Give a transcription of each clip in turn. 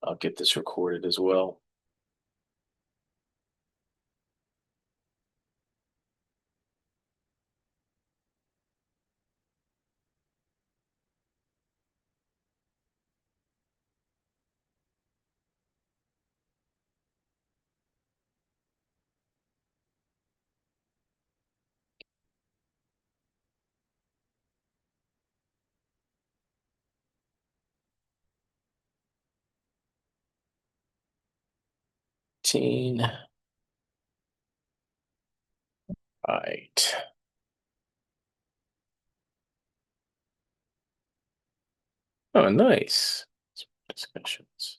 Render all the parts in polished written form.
I'll get this recorded as well. Teen. Right. Oh, nice. Discussions.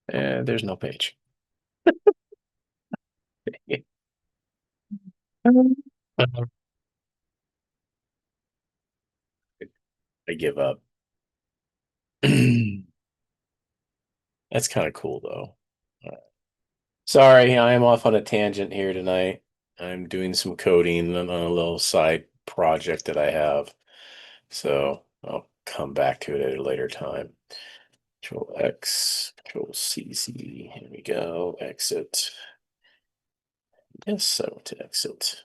And there's no page. I give up. That's kind of cool, though. Sorry, I am off on a tangent here tonight. I'm doing some coding on a little side project that I have. So I'll come back to it at a later time. Control X, Control C. Here we go. Exit. Yes, so to exit.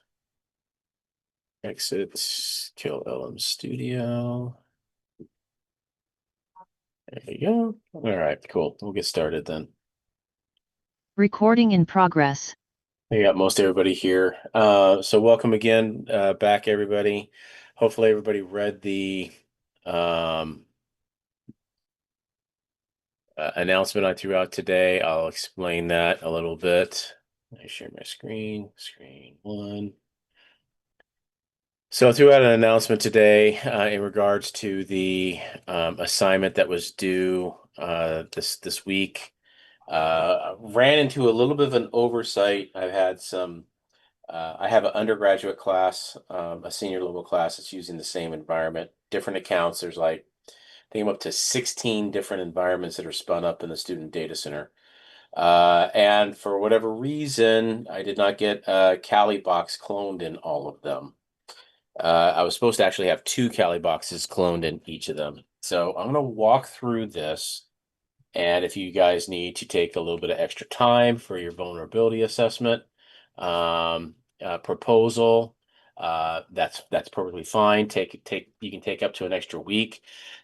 Exit. Kill LM Studio. There you go. All right, cool. We'll get started then. Recording in progress. We got most everybody here. So welcome again, back everybody. Hopefully everybody read the um, announcement I threw out today. I'll explain that a little bit. I share my screen, screen one. So I threw out an announcement today in regards to the assignment that was due this week. Ran into a little bit of an oversight. I've had some. I have an undergraduate class, a senior level class that's using the same environment, different accounts. There's like, I think I'm up to 16 different environments that are spun up in the student data center. And for whatever reason, I did not get a Kali box cloned in all of them. I was supposed to actually have two Kali boxes cloned in each of them. So I'm going to walk through this. And if you guys need to take a little bit of extra time for your vulnerability assessment, proposal, that's perfectly fine. You can take up to an extra week.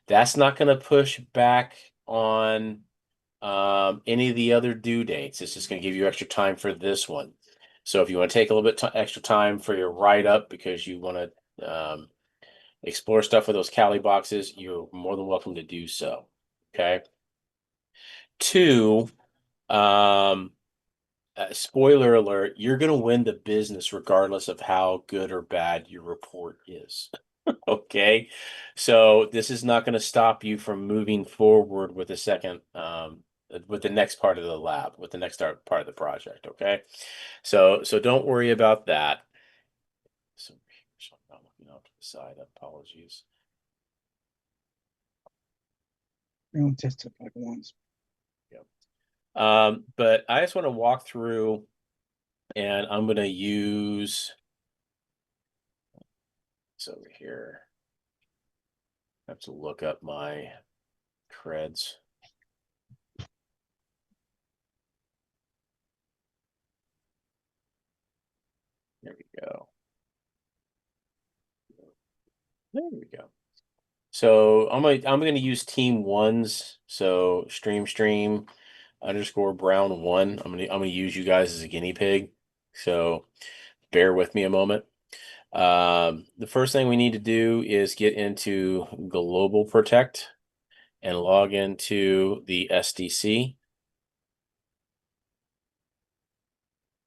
That's not going to push back on any of the other due dates. It's just going to give you extra time for this one. So if you want to take a little bit extra time for your write-up because you want to explore stuff with those Kali boxes, you're more than welcome to do so. Okay. Two, um, spoiler alert, you're going to win the business regardless of how good or bad your report is. Okay. So this is not going to stop you from moving forward with the second, with the next part of the lab, with the next part of the project. Okay. So don't worry about that. So I'm not looking off to the side. Apologies. We only tested like once. Yep. But I just want to walk through, and I'm going to use this over here. I have to look up my creds. There we go. There we go. So I'm gonna use team ones. So stream underscore brown one. I'm gonna use you guys as a guinea pig. So bear with me a moment. The first thing we need to do is get into Global Protect and log into the SDC.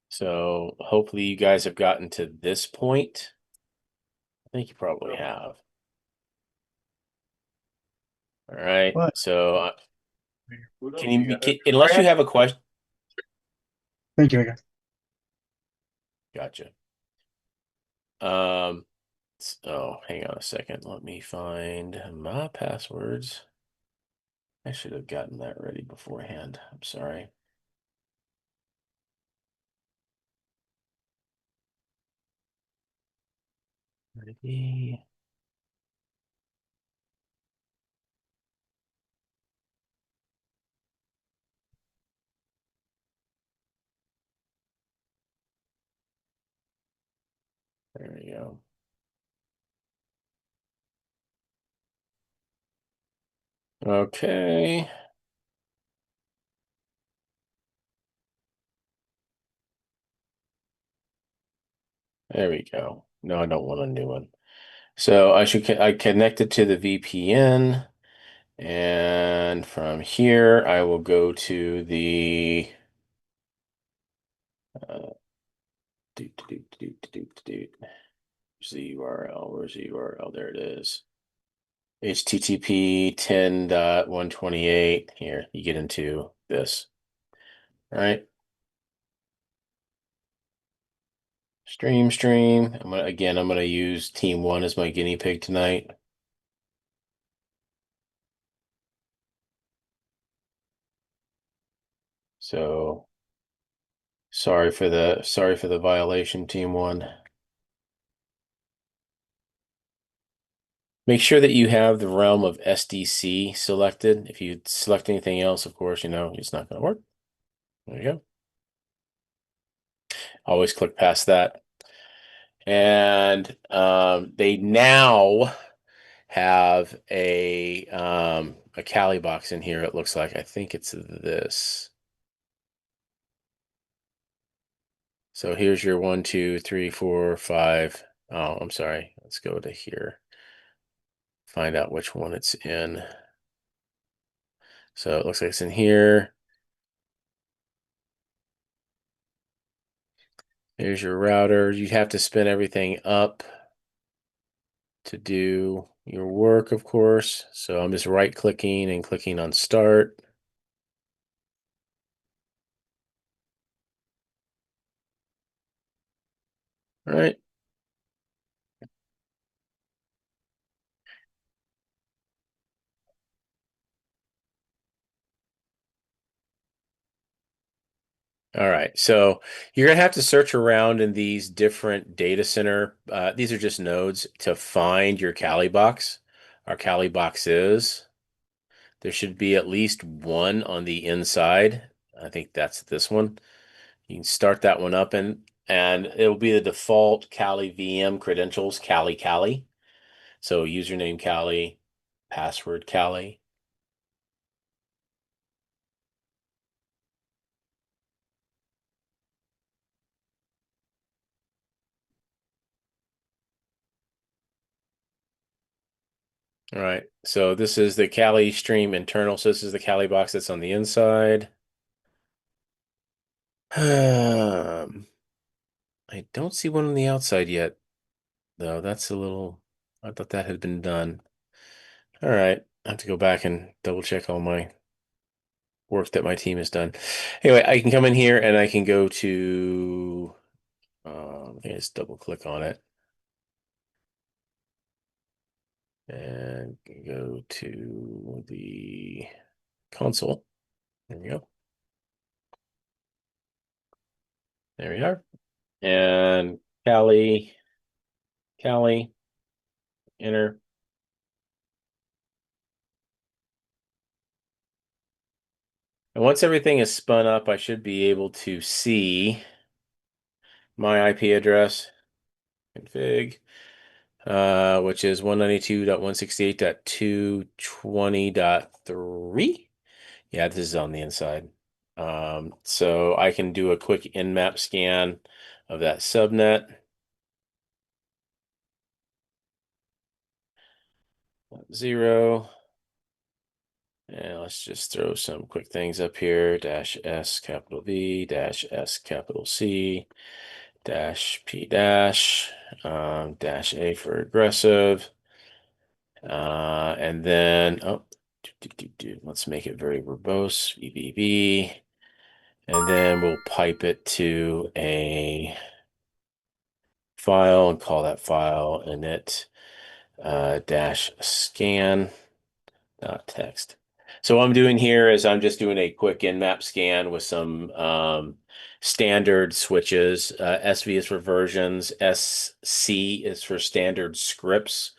So hopefully you guys have gotten to this point. I think you probably have. All right. What? So unless you have a question. Thank you, guys. Gotcha. Hang on a second. Let me find my passwords. I should have gotten that ready beforehand. I'm sorry. Ready. There we go. Okay. There we go. No, I don't want a new one. So I connect it to the VPN, and from here I will go to the uh, doot, doot, doot, doot, doot. Where's the URL? Where's the URL? There it is. HTTP 10.128. Here, you get into this. All right. Stream. I'm gonna use Team 1 as my guinea pig tonight. So sorry for the violation, Team 1. Make sure that you have the realm of SDC selected. If you select anything else, of course, it's not going to work. There you go. Always click past that. And they now have a Kali box in here. It looks like I think it's this. So here's your 1, 2, 3, 4, 5. Oh, I'm sorry. Let's go to here. Find out which one it's in. So it looks like it's in here. Here's your router. You'd have to spin everything up to do your work, of course. So I'm just right clicking and clicking on start. All right. All right. So you're going to have to search around in these different data center. These are just nodes to find your Kali box. Our Kali box is. There should be at least one on the inside. I think that's this one. You can start that one up and it'll be the default Kali VM credentials, Kali. So username Kali, password Kali. All right. So this is the Kali stream internal. So this is the Kali box that's on the inside. I don't see one on the outside yet, though. I thought that had been done. All right. I have to go back and double check all my work that my team has done. Anyway, I can come in here and I can go to, I think I just double click on it and go to the console. There we go. There we are. And Kali, enter. And once everything is spun up, I should be able to see my IP address config, which is 192.168.220.3. Yeah, this is on the inside. So I can do a quick nmap scan of that subnet. 0. And let's just throw some quick things up here. -S capital V, -S capital C, -P dash, -A for aggressive. And then, let's make it very verbose, VBB. And then we'll pipe it to a file and call that file init -scan. Text. So what I'm doing here is I'm just doing a quick nmap scan with some standard switches. SV is for versions. SC is for standard scripts.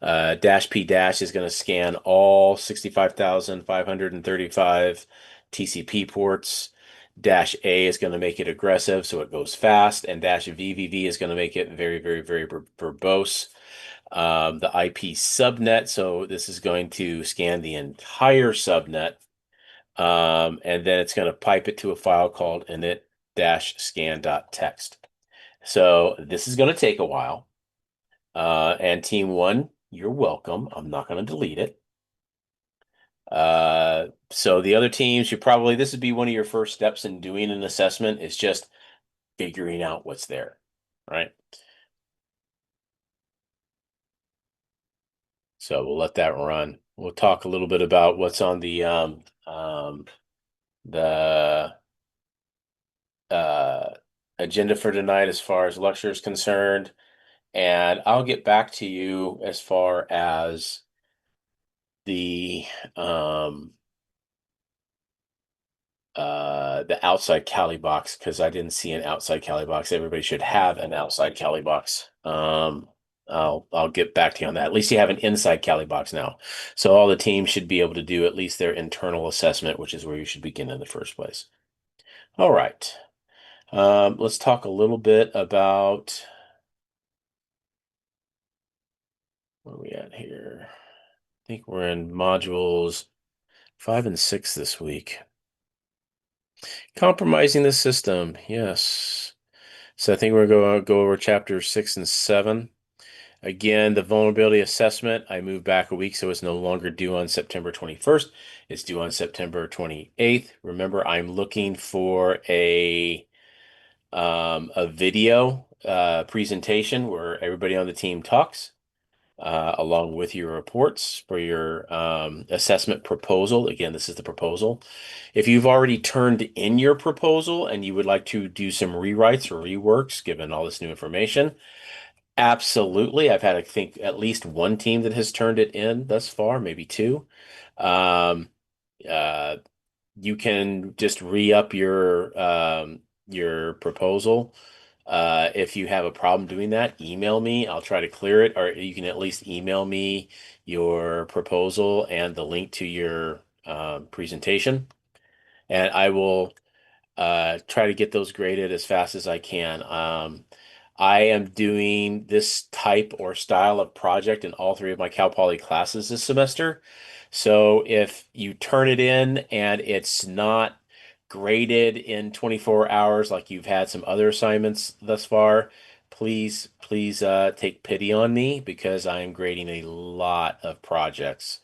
-P dash is going to scan all 65,535 TCP ports. Dash A is going to make it aggressive, so it goes fast, and dash VVV is going to make it very, very, very verbose. The IP subnet, so this is going to scan the entire subnet, and then it's going to pipe it to a file called init-scan.txt. So this is going to take a while. And team one, you're welcome. I'm not going to delete it. So the other teams, this would be one of your first steps in doing an assessment is just figuring out what's there, right? So we'll let that run. We'll talk a little bit about what's on the uh, agenda for tonight as far as lecture is concerned, and I'll get back to you as far as the um, the outside Cali box because I didn't see an outside Cali box. Everybody should have an outside Cali box. I'll get back to you on that. At least you have an inside Cali box now. So all the teams should be able to do at least their internal assessment, which is where you should begin in the first place. All right. Let's talk a little bit about where are we at here? I think we're in modules 5 and 6 this week. Compromising the system, yes. So I think we're going to go over chapters 6 and 7. Again, the vulnerability assessment, I moved back a week, so it's no longer due on September 21st. It's due on September 28th. Remember, I'm looking for a video presentation where everybody on the team talks, along with your reports for your assessment proposal. Again, this is the proposal. If you've already turned in your proposal and you would like to do some rewrites or reworks, given all this new information, absolutely. I've had, I think, at least one team that has turned it in thus far, maybe two. Um, uh, you can just re-up your proposal. If you have a problem doing that, email me. I'll try to clear it, or you can at least email me your proposal and the link to your presentation, and I will try to get those graded as fast as I can. I am doing this type or style of project in all three of my Cal Poly classes this semester. So if you turn it in and it's not graded in 24 hours like you've had some other assignments thus far, please take pity on me because I am grading a lot of projects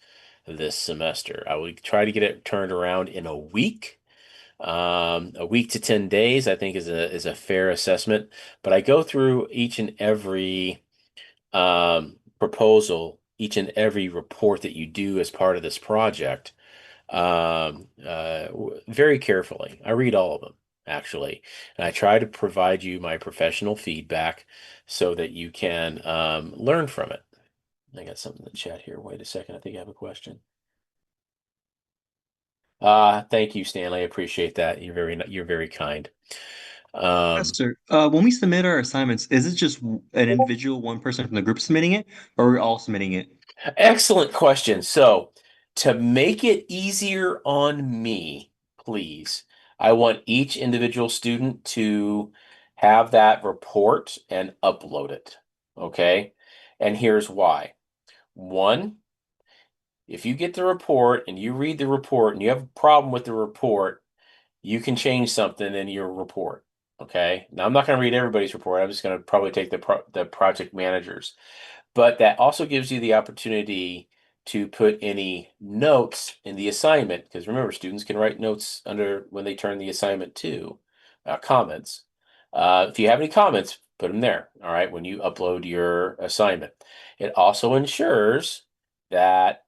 this semester. I will try to get it turned around in a week. A week to 10 days, I think, is a fair assessment. But I go through each and every proposal, each and every report that you do as part of this project, very carefully. I read all of them, actually, and I try to provide you my professional feedback so that you can learn from it. I got something in the chat here. Wait a second. I think I have a question. Thank you, Stanley. I appreciate that. You're very kind. Yes, Um, sir. When we submit our assignments, is it just an individual, one person from the group submitting it, or are we all submitting it? Excellent question. So, to make it easier on me, please, I want each individual student to have that report and upload it. Okay. And here's why. One, if you get the report and you read the report and you have a problem with the report, you can change something in your report. Okay. Now, I'm not going to read everybody's report. I'm just going to probably take the project managers. But that also gives you the opportunity to put any notes in the assignment, because remember, students can write notes under when they turn the assignment to comments. If you have any comments, put them there, all right, when you upload your assignment. It also ensures that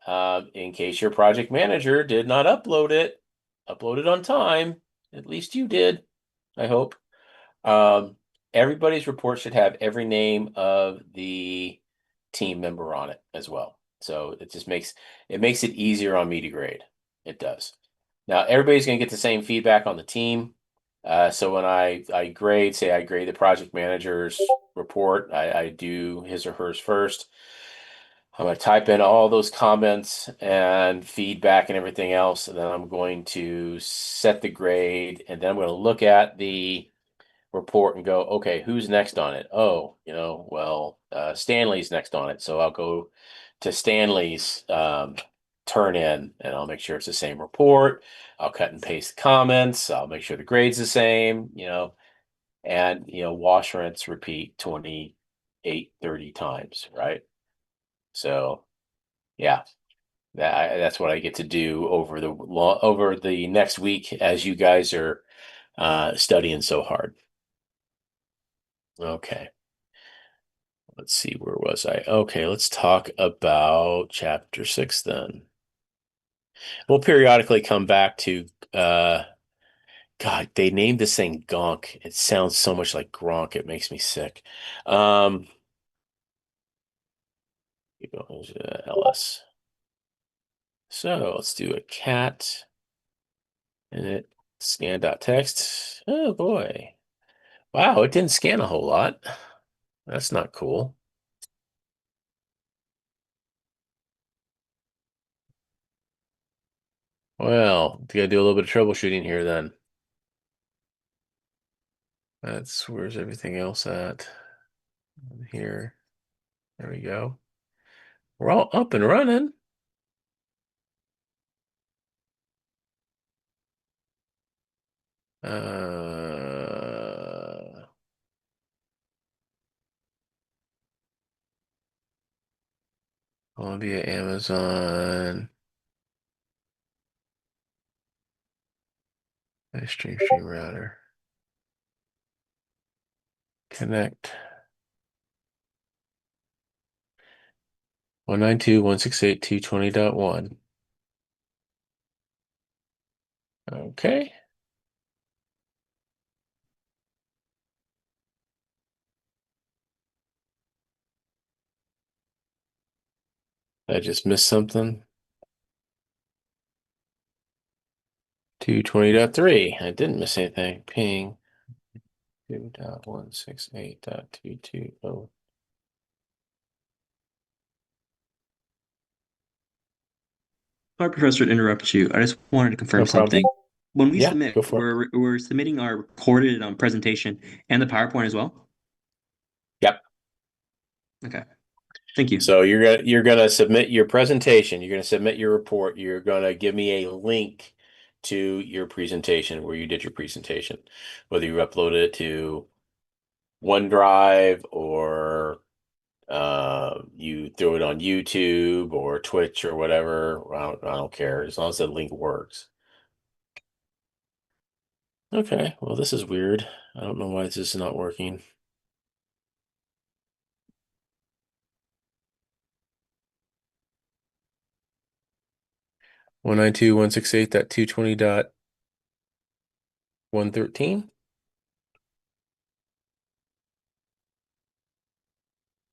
in case your project manager did not upload it on time, at least you did, I hope. Um, Everybody's report should have every name of the team member on it as well. So it makes it easier on me to grade. It does. Now everybody's going to get the same feedback on the team. So when I grade, say I grade the project manager's report, I do his or hers first. I'm going to type in all those comments and feedback and everything else, and then I'm going to set the grade, and then I'm going to look at the report and go, okay, who's next on it? Oh, well, Stanley's next on it. So I'll go to Stanley's turn in and I'll make sure it's the same report. I'll cut and paste the comments. I'll make sure the grade's the same, and, wash, rinse, repeat 28, 30 times, right? So, yeah. That's what I get to do over the next week as you guys are studying so hard. Okay. Let's see, where was I? Okay, let's talk about chapter 6 then. We'll periodically come back to God, they named this thing Gonk. It sounds so much like Gronk, it makes me sick. Um LS. So let's do a cat and it scan.text. Oh boy. Wow, it didn't scan a whole lot. That's not cool. Well, gotta do a little bit of troubleshooting here then. Where's everything else at? Here. There we go. We're all up and running. Uh, Columbia, Amazon, stream router. Connect. 192.168.220.1. Okay. I just missed something. 220.3. I didn't miss anything. Ping. 2.168.220. Sorry, Professor, to interrupt you. I just wanted to No confirm problem. something. When we Yeah, submit, go for it. we're submitting our recorded presentation and the PowerPoint as well? Yep. Okay. Thank you. So you're gonna submit your presentation. You're gonna submit your report. You're gonna give me a link to your presentation where you did your presentation, whether you uploaded it to OneDrive or you throw it on YouTube or Twitch or whatever. I don't care as long as the link works. Okay, well this is weird. I don't know why this is not working. 192.168.220.113.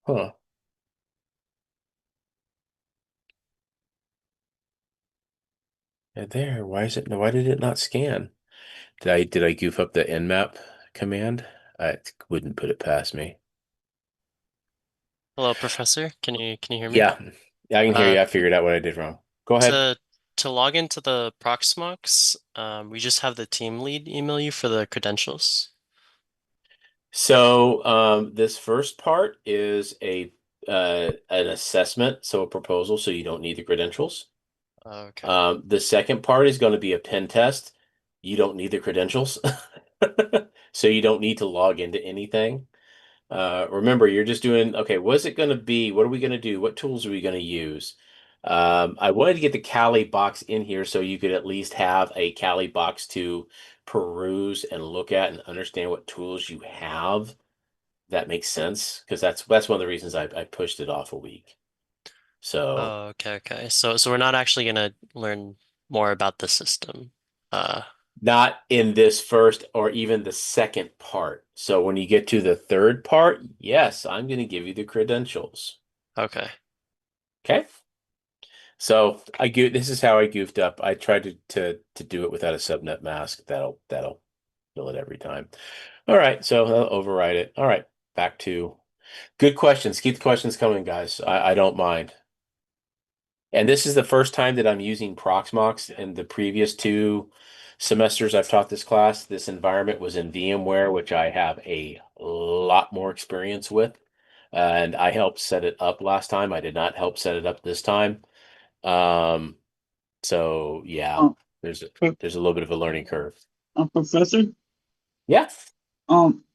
Huh. And there, why did it not scan? Did I goof up the nmap command? I wouldn't put it past me. Hello, Professor. Can you hear me? Yeah, I can hear Uh, you. I figured out what I did wrong. Go ahead. to to log into the Proxmox, we just have the team lead email you for the credentials. So this first part is an assessment, so a proposal, so you don't need the credentials. Okay. The second part is going to be a pen test. You don't need the credentials, so you don't need to log into anything. Remember, you're just doing, okay, what's it going to be? What are we going to do? What tools are we going to use? I wanted to get the Kali box in here so you could at least have a Kali box to peruse and look at and understand what tools you have. That makes sense because that's one of the reasons I pushed it off a week. So Oh, okay. So we're not actually gonna learn more about the system. Uh, not in this first or even the second part. So when you get to the third part, yes, I'm going to give you the credentials. okay. Okay. So this is how I goofed up. I tried to do it without a subnet mask. That'll kill it every time. All right, so I'll override it. All right, back to good questions. Keep the questions coming, guys. I don't mind. And this is the first time that I'm using Proxmox. In the previous 2 semesters I've taught this class, this environment was in VMware, which I have a lot more experience with. And I helped set it up last time. I did not help set it up this time. Um, so yeah, Um, there's a, pro- there's a little bit of a learning curve. Professor, Yeah.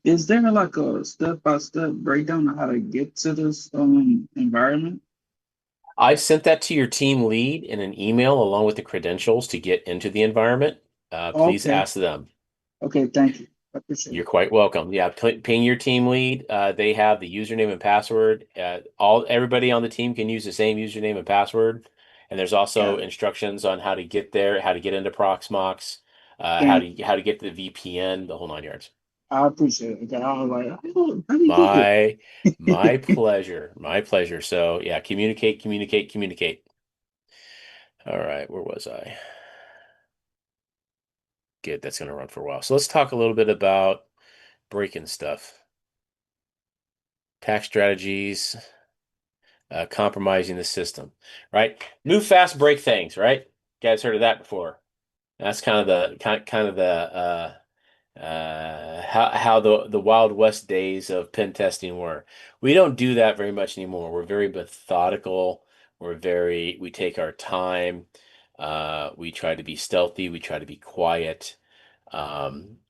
is there like a step-by-step breakdown of how to get to this environment? I sent that to your team lead in an email along with the credentials to get into the environment. Please Okay, ask them. okay, thank you. I appreciate You're it. quite welcome. Yeah, ping your team lead. They have the username and password. Everybody on the team can use the same username and password. And there's also Got it. instructions on how to get there, how to get into Proxmox, Thank how to get to the VPN, the whole 9 yards. I appreciate it. Okay, I was like, how do you do My my it? pleasure. My pleasure. So yeah, communicate, communicate, communicate. All right, where was I? Good, that's gonna run for a while. So let's talk a little bit about breaking stuff. Tax strategies, compromising the system, right? Move fast, break things, right? You guys heard of that before. That's kind of the how the Wild West days of pen testing were. We don't do that very much anymore. We're very methodical. We take our time. We try to be stealthy. We try to be quiet.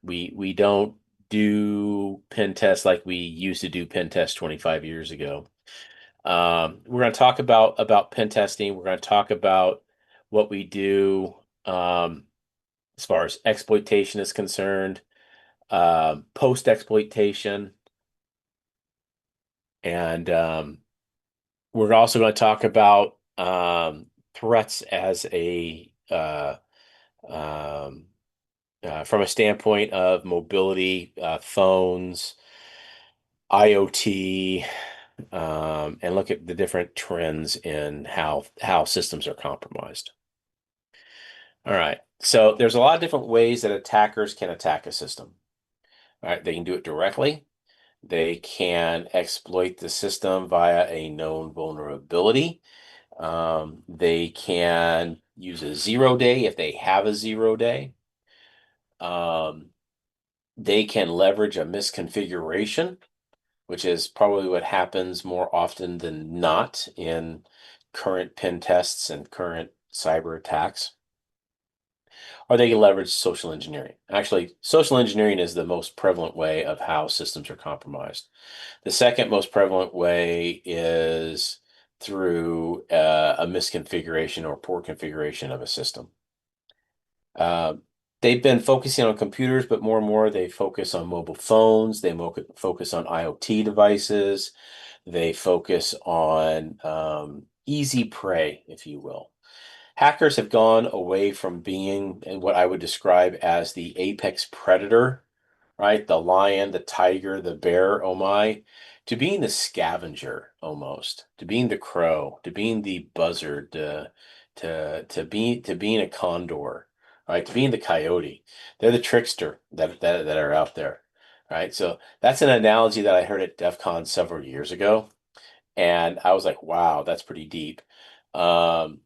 We don't do pen tests like we used to do pen tests 25 years ago. We're going to talk about pen testing. We're going to talk about what we do as far as exploitation is concerned, post exploitation, and we're also going to talk about threats as a um, from a standpoint of mobility, phones, IoT, and look at the different trends in how systems are compromised. All right. So there's a lot of different ways that attackers can attack a system. All right. They can do it directly. They can exploit the system via a known vulnerability. They can use a 0 day if they have a 0 day. Um, they can leverage a misconfiguration, which is probably what happens more often than not in current pen tests and current cyber attacks. Or they can leverage social engineering. Actually, social engineering is the most prevalent way of how systems are compromised. The second most prevalent way is through a misconfiguration or poor configuration of a system. Uh, they've been focusing on computers, but more and more they focus on mobile phones. They focus on IoT devices. They focus on easy prey, if you will. Hackers have gone away from being what I would describe as the apex predator, right? The lion, the tiger, the bear, oh my, to being the scavenger almost, to being the crow, to being the buzzard, to being a condor, right? To being the coyote. They're the trickster that are out there, right? So that's an analogy that I heard at DEF CON several years ago, and I was like, wow, that's pretty deep. Um,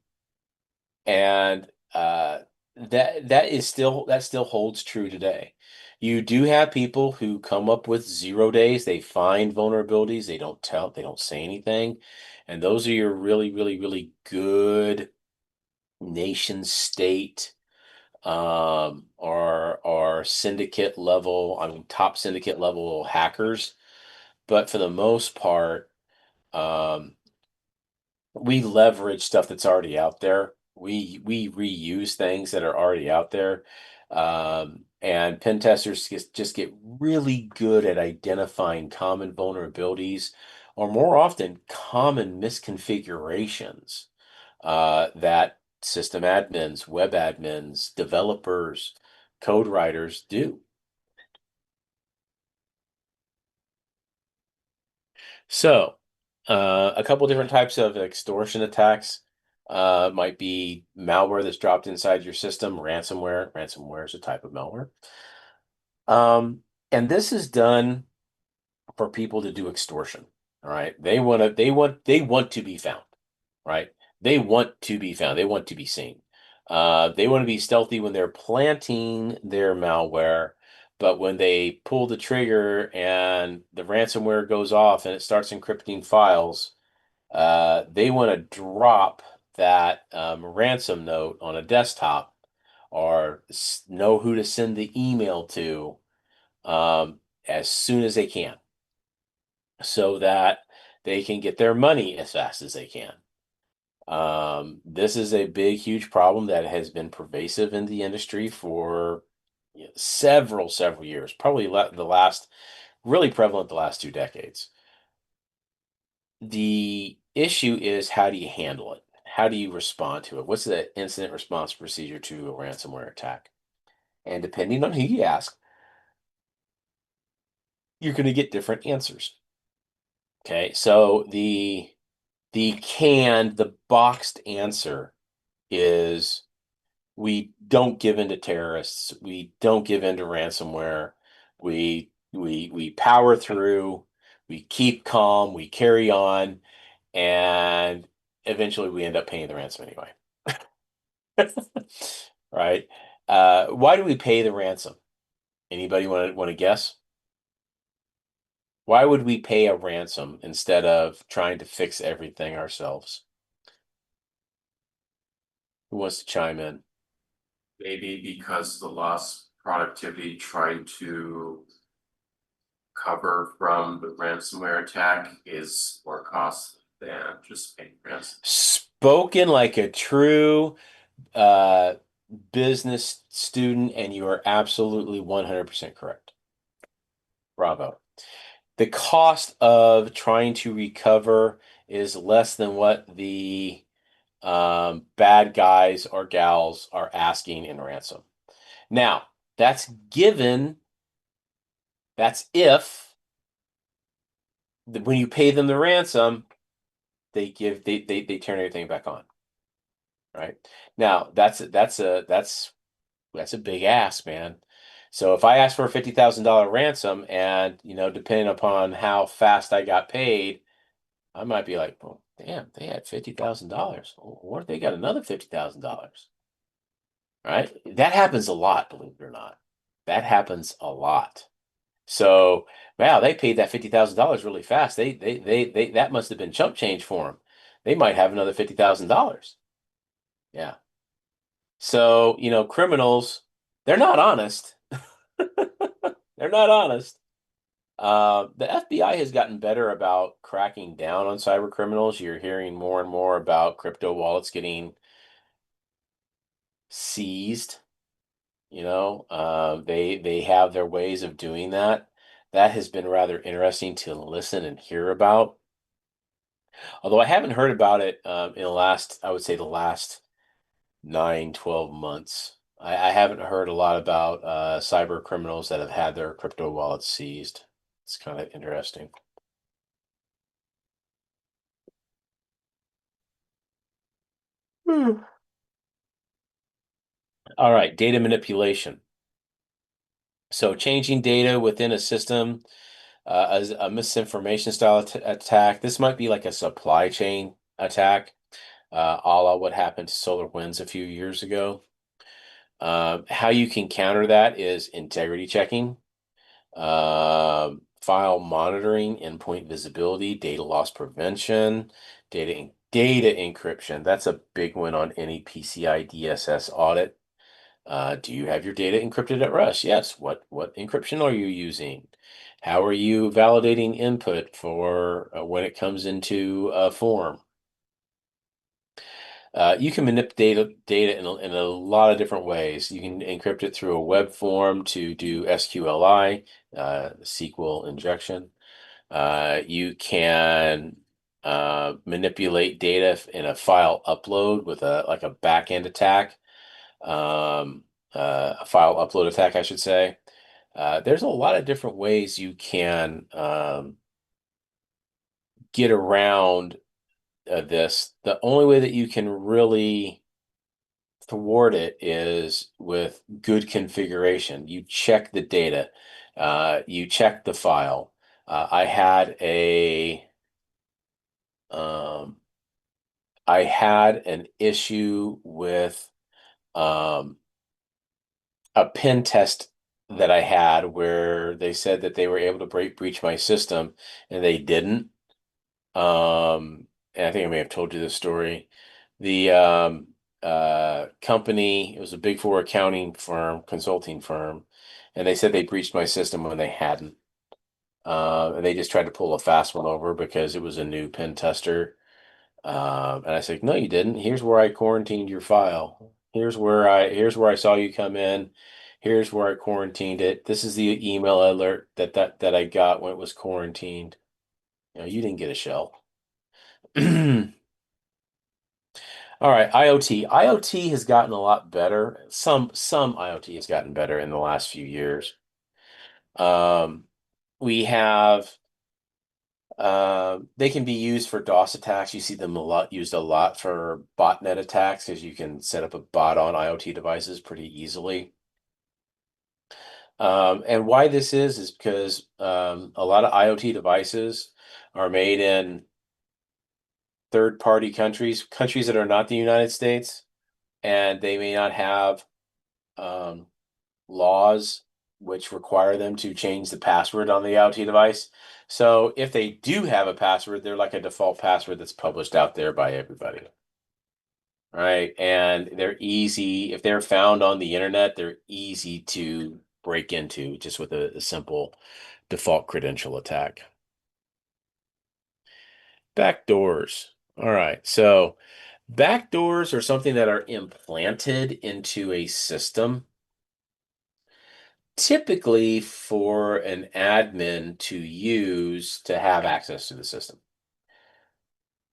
and that still holds true today. You do have people who come up with 0 days, they find vulnerabilities, they don't say anything. And those are your really, really, really good nation state or syndicate level, I mean top syndicate level hackers. But for the most part, um, we leverage stuff that's already out there. We reuse things that are already out there. And pen testers just get really good at identifying common vulnerabilities or more often common misconfigurations that system admins, web admins, developers, code writers do. So, a couple different types of extortion attacks might be malware that's dropped inside your system, ransomware. Ransomware is a type of malware. Um, and this is done for people to do extortion. All right. They want to be found, right? They want to be found. They want to be seen. They want to be stealthy when they're planting their malware, but when they pull the trigger and the ransomware goes off and it starts encrypting files, they want to drop that ransom note on a desktop or know who to send the email to as soon as they can so that they can get their money as fast as they can. This is a big, huge problem that has been pervasive in the industry for several years, probably the last, really prevalent the last 2 decades. The issue is, how do you handle it? How do you respond to it? What's the incident response procedure to a ransomware attack? And depending on who you ask, you're going to get different answers. Okay, so the boxed answer is, we don't give in to terrorists. We don't give in to ransomware. We power through. We keep calm. We carry on, and eventually we end up paying the ransom anyway. Right? Why do we pay the ransom? Anybody want to guess? Why would we pay a ransom instead of trying to fix everything ourselves? Who wants to chime in? Maybe because the lost productivity trying to cover from the ransomware attack is more costly than just paying ransom. Spoken like a true uh, business student, and you are absolutely 100% correct. Bravo. The cost of trying to recover is less than what the bad guys or gals are asking in ransom. Now, that's given, that's if when you pay them the ransom, they turn everything back on. Right? Now, that's a big ask, man. So if I ask for a $50,000 ransom and, depending upon how fast I got paid, I might be like, well, damn, they had $50,000. What if they got another $50,000? Right? That happens a lot, believe it or not. That happens a lot. So, wow, they paid that $50,000 really fast. They that must have been chump change for them. They might have another $50,000. Yeah. So, criminals, they're not honest. They're not honest. The FBI has gotten better about cracking down on cyber criminals. You're hearing more and more about crypto wallets getting seized. They have their ways of doing that. That has been rather interesting to listen and hear about. Although I haven't heard about it in I would say the last 9, 12 months. I haven't heard a lot about cyber criminals that have had their crypto wallets seized. It's kind of interesting. Hmm. All right, data manipulation. So changing data within a system as a misinformation style attack. This might be like a supply chain attack, a la what happened to SolarWinds a few years ago. How you can counter that is integrity checking, file monitoring, endpoint visibility, data loss prevention, data encryption. That's a big one on any PCI DSS audit. Do you have your data encrypted at rest? Yes. What encryption are you using? How are you validating input for when it comes into a form? You can manipulate data in a lot of different ways. You can encrypt it through a web form to do SQLI, SQL injection. You can manipulate data in a file upload with a backend attack, a file upload attack, I should say. There's a lot of different ways you can get around this. The only way that you can really thwart it is with good configuration. You check the data, you check the file. I had a I had an issue with a pen test that I had where they said that they were able to breach my system and they didn't. And I think I may have told you this story. The company, it was a Big Four accounting firm, consulting firm, and they said they breached my system when they hadn't. And they just tried to pull a fast one over because it was a new pen tester. And I said, no, you didn't. Here's where I quarantined your file. Here's where I saw you come in. Here's where I quarantined it. This is the email alert that I got when it was quarantined. You didn't get a shell. All right, IoT. IoT has gotten a lot better. Some IoT has gotten better in the last few years. Um, we have they can be used for DOS attacks. You see them used a lot for botnet attacks because you can set up a bot on IoT devices pretty easily. And why this is because a lot of IoT devices are made in third-party countries that are not the United States, and they may not have um, laws which require them to change the password on the IoT device. So if they do have a password, they're like a default password that's published out there by everybody. Right. And they're easy. If they're found on the internet, they're easy to break into just with a simple default credential attack. Backdoors. All right. So backdoors are something that are implanted into a system, typically for an admin to use to have access to the system.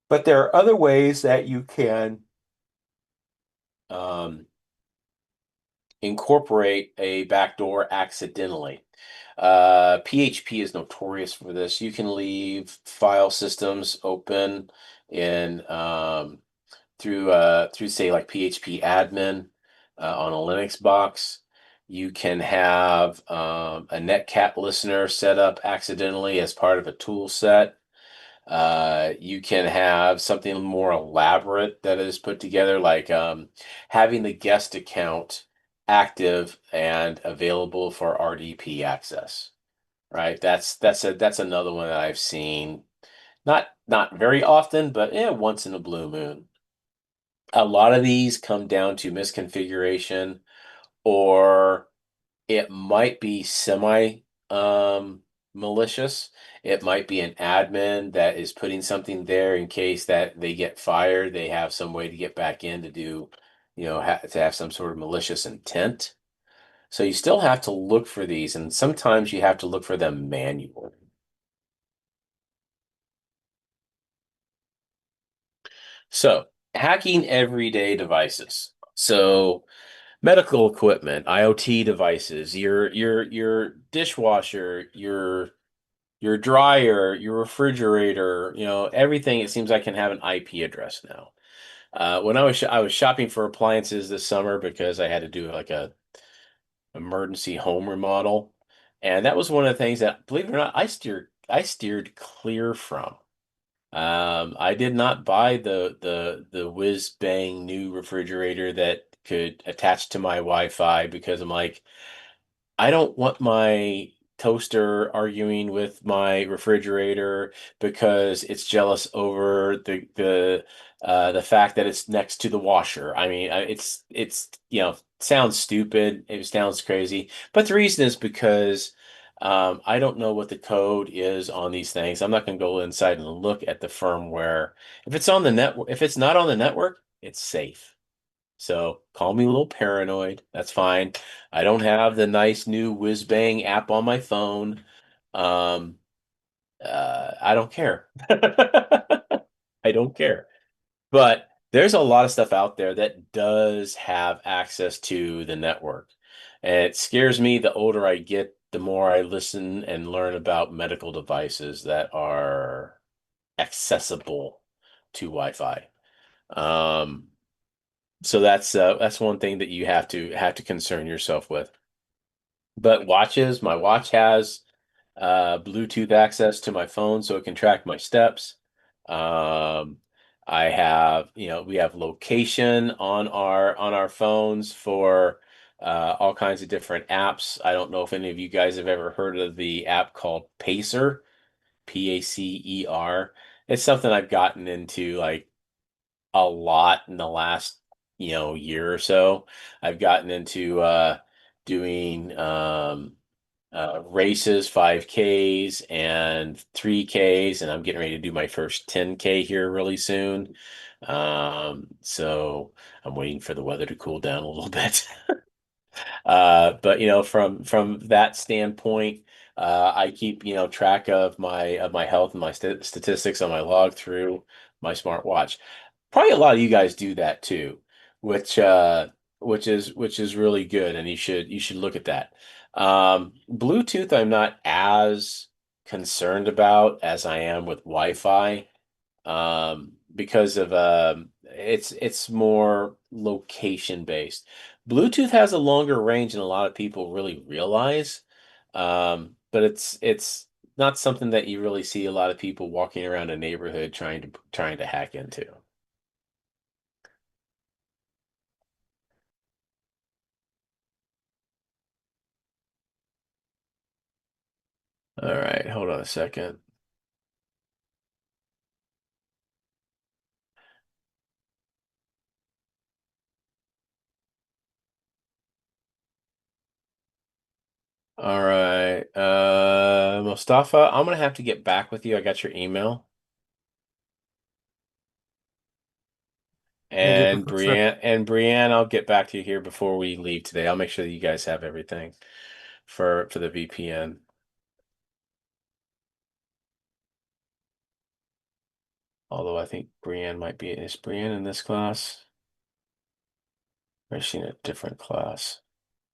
But there are other ways that you can incorporate a backdoor accidentally. PHP is notorious for this. You can leave file systems open in through say like PHP admin on a Linux box. You can have a netcat listener set up accidentally as part of a tool set. You can have something more elaborate that is put together, like having the guest account active and available for RDP access. Right? That's another one that I've seen, not very often, but once in a blue moon. A lot of these come down to misconfiguration, or it might be semi malicious. It might be an admin that is putting something there in case that they get fired. They have some way to get back in to do, to have some sort of malicious intent. So you still have to look for these, and sometimes you have to look for them manually. So hacking everyday devices. So medical equipment, IoT devices, your dishwasher, your dryer, your refrigerator, everything. It seems like can have an IP address now. When I was shopping for appliances this summer because I had to do like a emergency home remodel, and that was one of the things that, believe it or not, I steered clear from. I did not buy the whiz bang new refrigerator that could attach to my Wi-Fi because I'm like, I don't want my toaster arguing with my refrigerator because it's jealous over the fact that it's next to the washer. I mean, it's sounds stupid. It sounds crazy, but the reason is because I don't know what the code is on these things. I'm not going to go inside and look at the firmware. If it's on the network, if it's not on the network, it's safe. So call me a little paranoid. That's fine. I don't have the nice new whiz bang app on my phone. Um, I don't care. I don't care. But there's a lot of stuff out there that does have access to the network. And it scares me the older I get, the more I listen and learn about medical devices that are accessible to Wi-Fi. Um, so that's one thing that you have to concern yourself with. But watches, my watch has Bluetooth access to my phone so it can track my steps. Um, I have, we have location on our phones for all kinds of different apps. I don't know if any of you guys have ever heard of the app called Pacer, Pacer. It's something I've gotten into like a lot in the last, year or so. I've gotten into doing races, 5Ks and 3Ks, and I'm getting ready to do my first 10K here really soon. So I'm waiting for the weather to cool down a little bit. But from that standpoint, I keep track of my health and my statistics on my log through my smartwatch. Probably a lot of you guys do that too, which which is really good, and you should look at that. Bluetooth, I'm not as concerned about as I am with Wi-Fi, because of it's more location based. Bluetooth has a longer range than a lot of people really realize, but it's not something that you really see a lot of people walking around a neighborhood trying to hack into. All right, hold on a second. All right, Mustafa, I'm gonna have to get back with you. I got your email. Thank you, And Professor. Brienne, I'll get back to you here before we leave today. I'll make sure that you guys have everything for the VPN. Although I think is Brienne in this class? Or is she in a different class?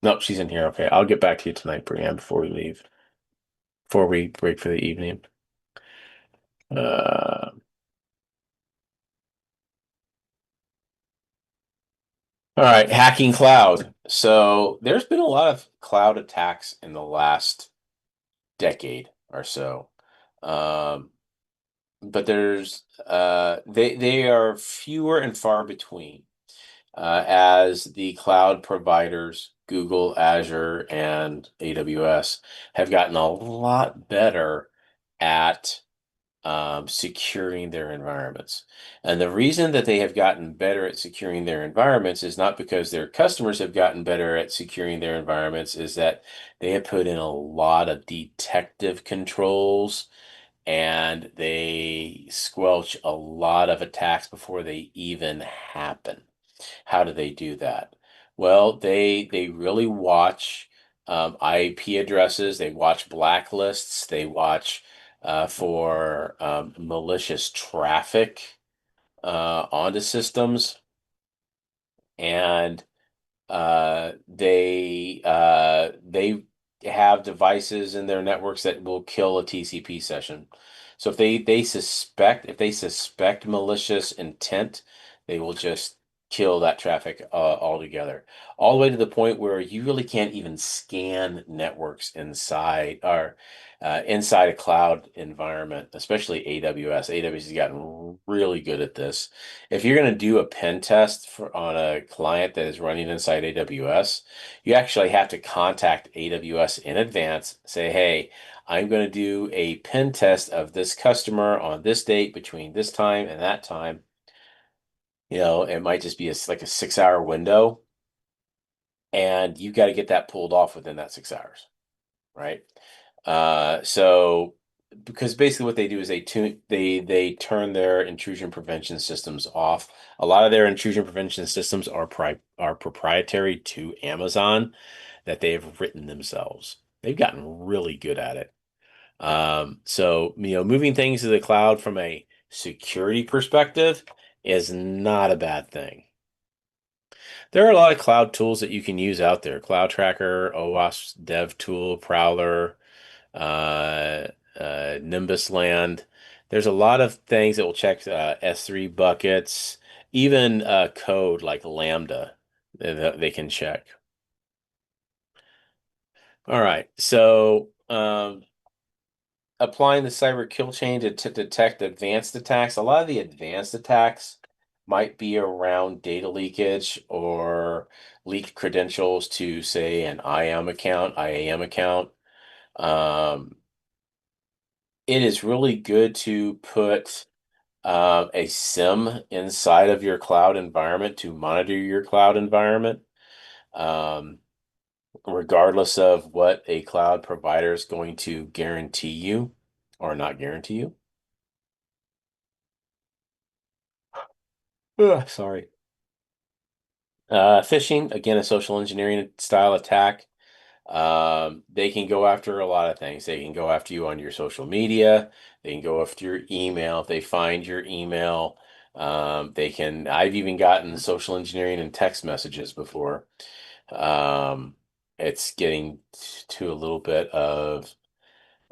Nope, she's in here. Okay, I'll get back to you tonight, Brienne, before we leave, before we break for the evening. Uh, all right, hacking cloud. So there's been a lot of cloud attacks in the last decade or so. Um, but they are fewer and far between, as the cloud providers, Google, Azure, and AWS, have gotten a lot better at securing their environments. And the reason that they have gotten better at securing their environments is not because their customers have gotten better at securing their environments, is that they have put in a lot of detective controls, and they squelch a lot of attacks before they even happen. How do they do that? Well, they really watch IP addresses. They watch blacklists. They watch for malicious traffic onto systems, and they have devices in their networks that will kill a TCP session. So if they suspect malicious intent, they will just kill that traffic altogether, all the way to the point where you really can't even scan networks inside a cloud environment, especially AWS. AWS has gotten really good at this. If you're going to do a pen test on a client that is running inside AWS, you actually have to contact AWS in advance, say, hey, I'm going to do a pen test of this customer on this date between this time and that time. It might just be like a 6 hour window, and you got to get that pulled off within that 6 hours, right? So because basically what they do is they turn their intrusion prevention systems off. A lot of their intrusion prevention systems are proprietary to Amazon, that they've written themselves. They've gotten really good at it. So moving things to the cloud from a security perspective is not a bad thing. There are a lot of cloud tools that you can use out there. Cloud Tracker, OWASP Dev Tool, Prowler, uh, Nimbus Land. There's a lot of things that will check S3 buckets, even code like Lambda that they can check. All right, so applying the cyber kill chain to detect advanced attacks. A lot of the advanced attacks might be around data leakage or leaked credentials to, say, an IAM account. Um, it is really good to put a SIM inside of your cloud environment to monitor your cloud environment, um, regardless of what a cloud provider is going to guarantee you or not guarantee you. Ugh, sorry. Phishing, again, a social engineering style attack. They can go after a lot of things. They can go after you on your social media. They can go after your email. If they find your email, I've even gotten social engineering in text messages before. Um, it's getting to a little bit of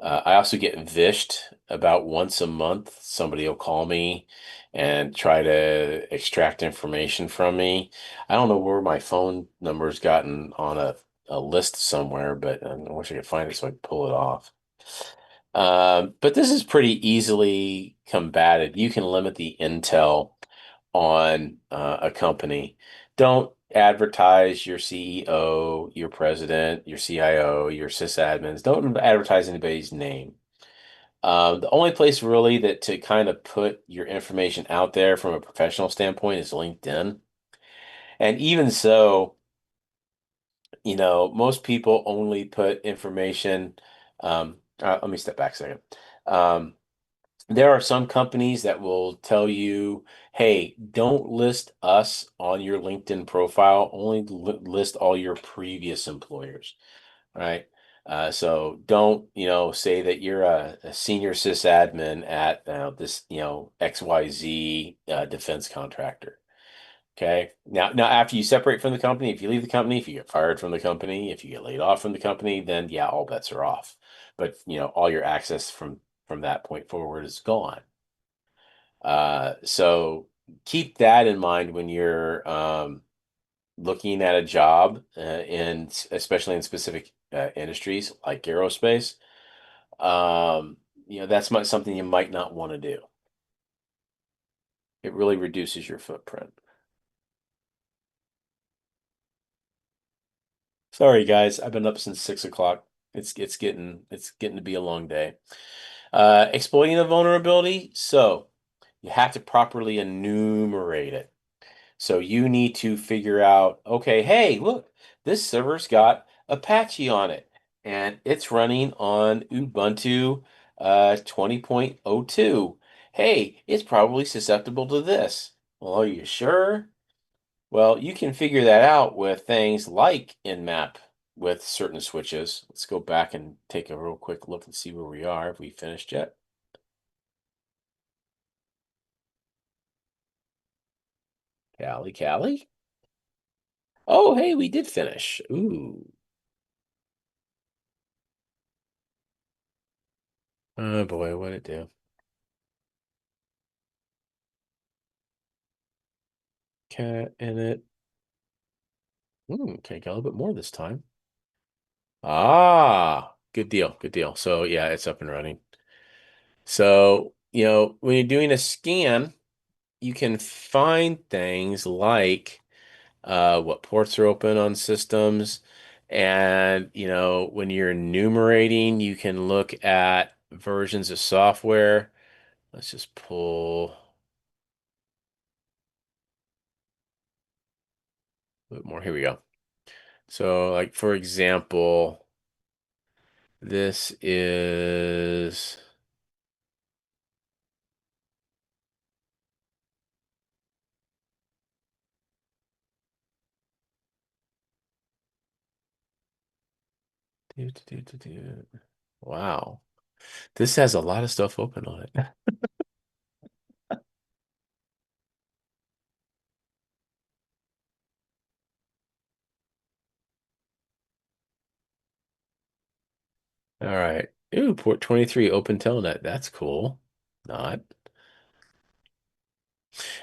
I also get vished about once a month. Somebody will call me and try to extract information from me. I don't know where my phone number's gotten on a list somewhere, but I wish I could find it so I could pull it off. But this is pretty easily combated. You can limit the intel on a company. Don't advertise your CEO, your president, your CIO, your sysadmins. Don't advertise anybody's name. The only place really that to kind of put your information out there from a professional standpoint is LinkedIn. And even so, most people only put information. Let me step back a second. Um, there are some companies that will tell you, hey, don't list us on your LinkedIn profile, only list all your previous employers, right? So don't, say that you're a senior sysadmin at this, XYZ defense contractor. Okay. Now, after you separate from the company, if you leave the company, if you get fired from the company, if you get laid off from the company, then yeah, all bets are off. But all your access from that point forward is gone. So keep that in mind when you're looking at a job, especially in specific industries like aerospace. That's something you might not want to do. It really reduces your footprint. Sorry, guys. I've been up since 6 o'clock. It's getting to be a long day. Exploiting a vulnerability. So you have to properly enumerate it. So you need to figure out, okay, hey, look, this server's got Apache on it, and it's running on Ubuntu 20.02. Hey, it's probably susceptible to this. Well, are you sure? Well, you can figure that out with things like Nmap with certain switches. Let's go back and take a real quick look and see where we are. Have we finished yet? Callie? Oh, hey, we did finish. Ooh. Oh boy, what'd it do? Cat in it. Okay, got a little bit more this time. Ah, good deal, good deal. So yeah, it's up and running. So, when you're doing a scan, you can find things like what ports are open on systems. And, when you're enumerating, you can look at versions of software. Let's just pull a bit more. Here we go. So, like, for example, this is. Wow. This has a lot of stuff open on it. All right. Ooh, port 23 open telnet. That's cool. Not.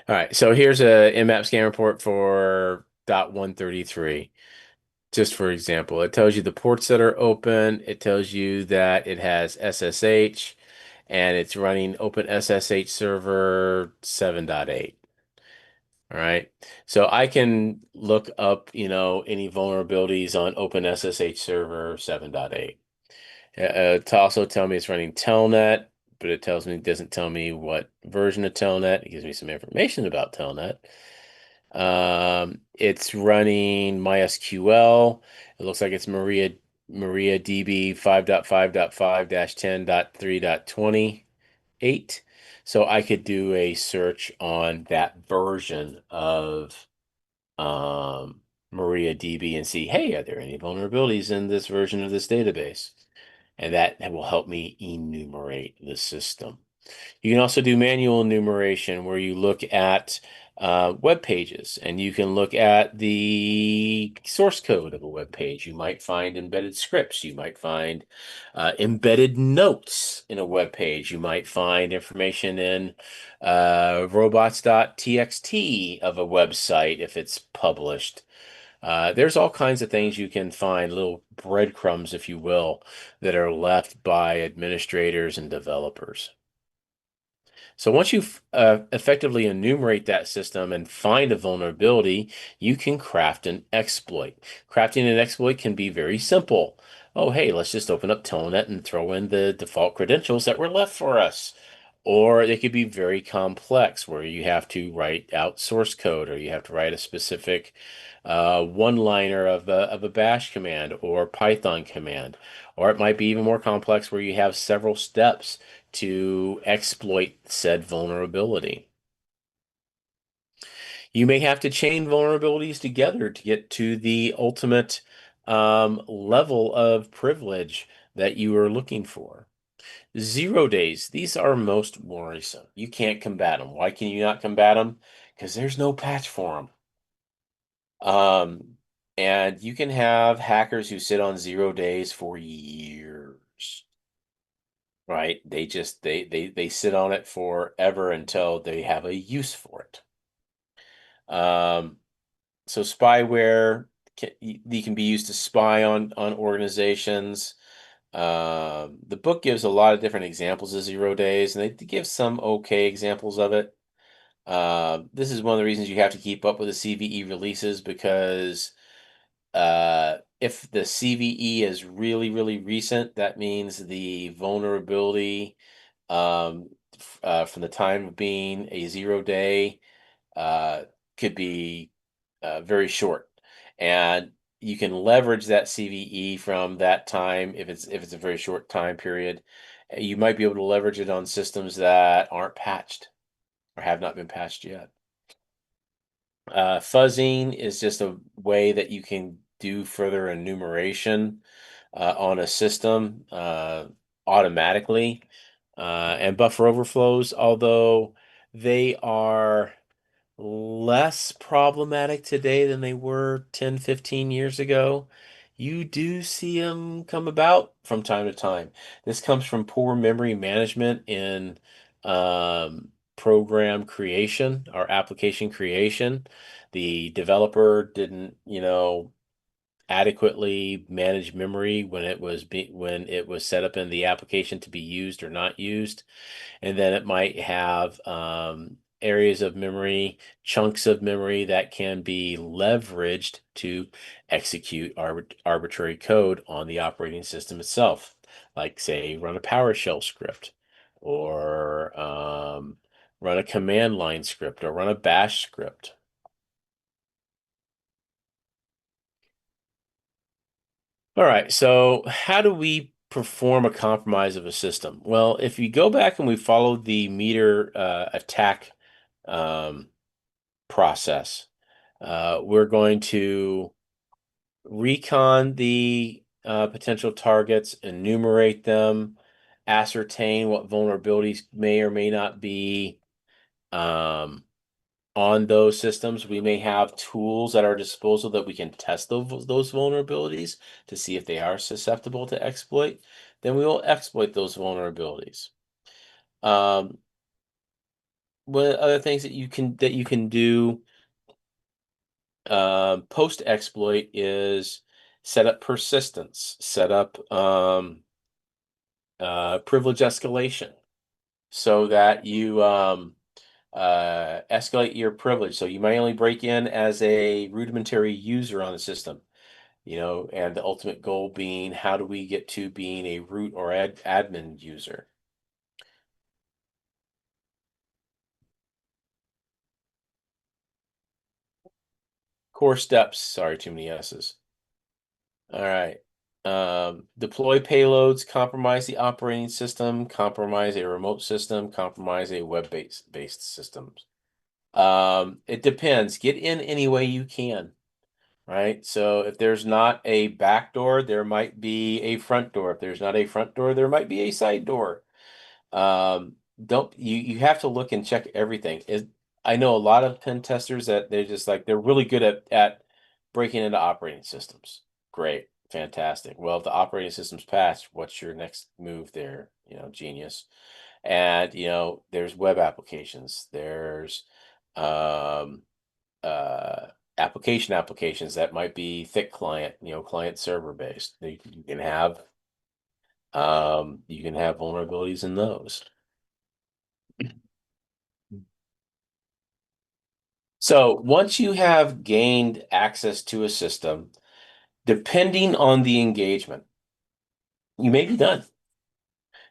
All right. So here's a Nmap scan report for .133. Just for example, it tells you the ports that are open. It tells you that it has SSH and it's running Open SSH Server 7.8. All right. So I can look up, any vulnerabilities on Open SSH Server 7.8. To also tell me it's running Telnet, but it doesn't tell me what version of Telnet. It gives me some information about Telnet. It's running MySQL. It looks like it's MariaDB 5.5.5-10.3.28. So I could do a search on that version of MariaDB and see, hey, are there any vulnerabilities in this version of this database? And that will help me enumerate the system. You can also do manual enumeration where you look at web pages and you can look at the source code of a web page. You might find embedded scripts. You might find embedded notes in a web page. You might find information in robots.txt of a website if it's published. There's all kinds of things you can find, little breadcrumbs, if you will, that are left by administrators and developers. So once you effectively enumerate that system and find a vulnerability, you can craft an exploit. Crafting an exploit can be very simple. Oh, hey, let's just open up Telnet and throw in the default credentials that were left for us. Or they could be very complex where you have to write out source code or you have to write a specific one-liner of a bash command or Python command. Or it might be even more complex where you have several steps to exploit said vulnerability. You may have to chain vulnerabilities together to get to the ultimate level of privilege that you are looking for. 0 days, these are most worrisome. You can't combat them. Why can you not combat them? Because there's no patch for them. And you can have hackers who sit on 0 days for years. Right? They sit on it forever until they have a use for it. So spyware can be used to spy on organizations. The book gives a lot of different examples of 0 days, and they give some okay examples of it. This is one of the reasons you have to keep up with the CVE releases because if the CVE is really, really recent, that means the vulnerability from the time of being a 0 day uh, could be very short, and you can leverage that CVE from that time if it's a very short time period. You might be able to leverage it on systems that aren't patched or have not been patched yet. Fuzzing is just a way that you can do further enumeration on a system automatically. And buffer overflows, although they are less problematic today than they were 10, 15 years ago, you do see them come about from time to time. This comes from poor memory management in program creation or application creation. The developer didn't, adequately manage memory when it was set up in the application to be used or not used. And then it might have areas of memory, chunks of memory that can be leveraged to execute arbitrary code on the operating system itself, like say run a PowerShell script or run a command line script or run a bash script. All right, so how do we perform a compromise of a system? Well, if you go back and we follow the meter attack um, process, we're going to recon the potential targets, enumerate them, ascertain what vulnerabilities may or may not be um, on those systems. We may have tools at our disposal that we can test those vulnerabilities to see if they are susceptible to exploit. Then we will exploit those vulnerabilities. One other things that you can do post exploit is set up persistence, set up privilege escalation so that you escalate your privilege. So you might only break in as a rudimentary user on the system, and the ultimate goal being how do we get to being a root or admin user? Core steps. Sorry, too many S's. All right. Deploy payloads, compromise the operating system, compromise a remote system, compromise a web-based system. It depends. Get in any way you can, right? So if there's not a back door, there might be a front door. If there's not a front door, there might be a side door. Don't you have to look and check everything. I know a lot of pen testers that they're really good at breaking into operating systems. Great, fantastic. Well, if the operating system's patched, what's your next move there? Genius. And there's web applications. There's um applications that might be thick client, client server based. You can have vulnerabilities in those. So once you have gained access to a system, depending on the engagement, you may be done.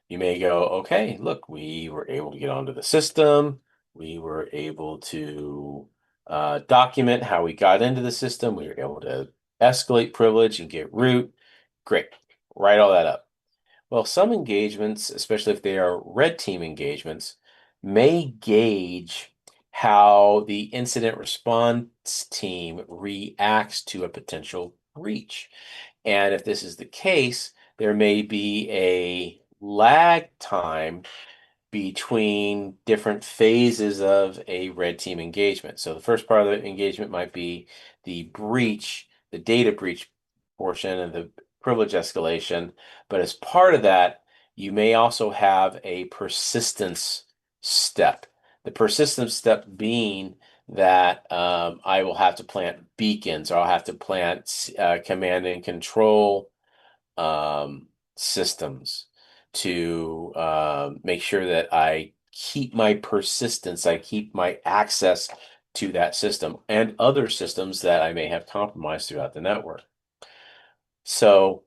You may go, okay, look, we were able to get onto the system. We were able to document how we got into the system. We were able to escalate privilege and get root. Great. Write all that up. Well, some engagements, especially if they are red team engagements, may gauge how the incident response team reacts to a potential breach. And if this is the case, there may be a lag time between different phases of a red team engagement. So the first part of the engagement might be the breach, the data breach portion of the privilege escalation. But as part of that, you may also have a persistence step. The persistence step being that I will have to plant beacons, or I'll have to plant command and control systems to make sure that I keep my persistence, I keep my access to that system and other systems that I may have compromised throughout the network. So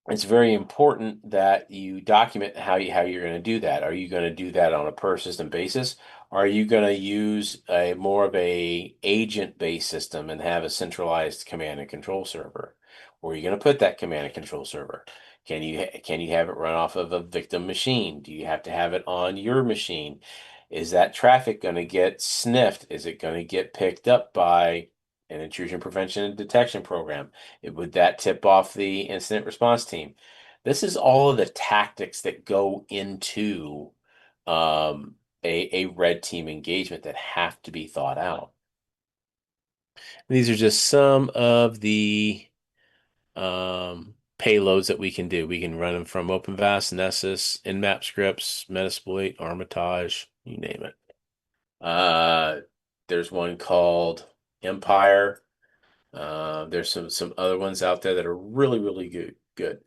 it's very important that you document how you're going to do that. Are you going to do that on a per system basis? Are you going to use a more of a agent-based system and have a centralized command and control server? Where are you going to put that command and control server? Can you have it run off of a victim machine? Do you have to have it on your machine? Is that traffic going to get sniffed? Is it going to get picked up by an intrusion prevention and detection program? Would that tip off the incident response team? This is all of the tactics that go into a red team engagement that have to be thought out. These are just some of the payloads that we can do. We can run them from OpenVAS, Nessus, Nmap scripts, Metasploit, Armitage, you name it. There's one called Empire. There's some other ones out there that are really, really good.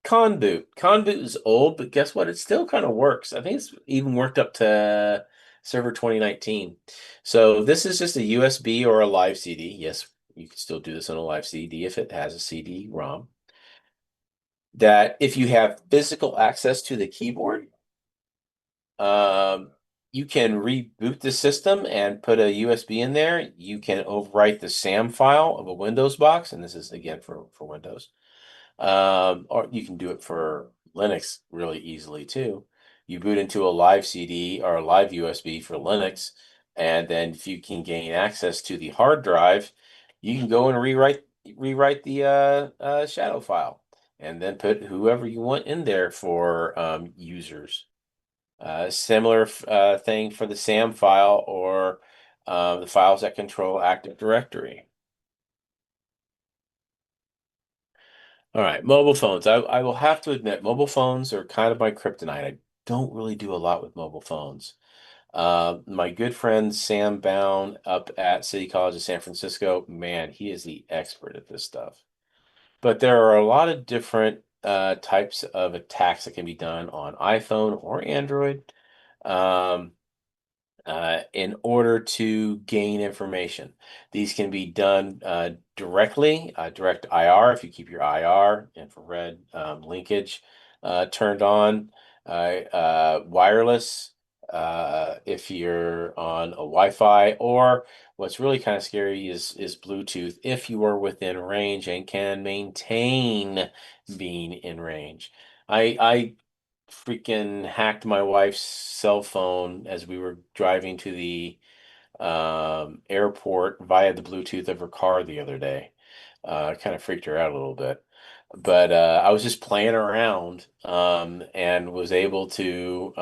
Conboot. Conboot is old, but guess what? It still kind of works. I think it's even worked up to server 2019. So this is just a USB or a live CD. Yes, you can still do this on a live CD if it has a CD-ROM. That if you have physical access to the keyboard, you can reboot the system and put a USB in there. You can overwrite the SAM file of a Windows box, and this is again for Windows. Or you can do it for Linux really easily too. You boot into a live CD or a live USB for Linux, and then if you can gain access to the hard drive, you can go and rewrite the shadow file, and then put whoever you want in there for users. Similar thing for the SAM file or the files that control Active Directory. All right, mobile phones. I will have to admit, mobile phones are kind of my kryptonite. I don't really do a lot with mobile phones. My good friend Sam Bound up at City College of San Francisco, man, he is the expert at this stuff. But there are a lot of different types of attacks that can be done on iPhone or Android. Um, in order to gain information. These can be done directly, direct IR if you keep your IR, infrared linkage turned on, wireless if you're on a Wi-Fi, or what's really kind of scary is Bluetooth if you are within range and can maintain being in range. I freaking hacked my wife's cell phone as we were driving to the airport via the Bluetooth of her car the other day. Kind of freaked her out a little bit. But I was just playing around and was able to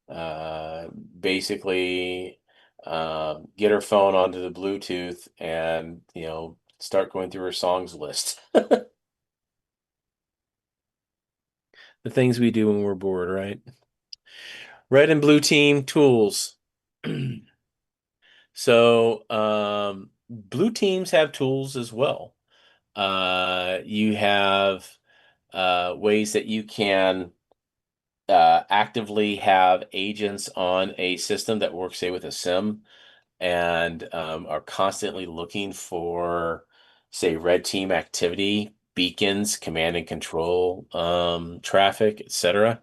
uh, basically get her phone onto the Bluetooth and, start going through her songs list. The things we do when we're bored, right? Red and blue team tools. So, blue teams have tools as well. You have ways that you can actively have agents on a system that works, say, with a SIM and are constantly looking for, say, red team activity, beacons, command and control traffic, etc.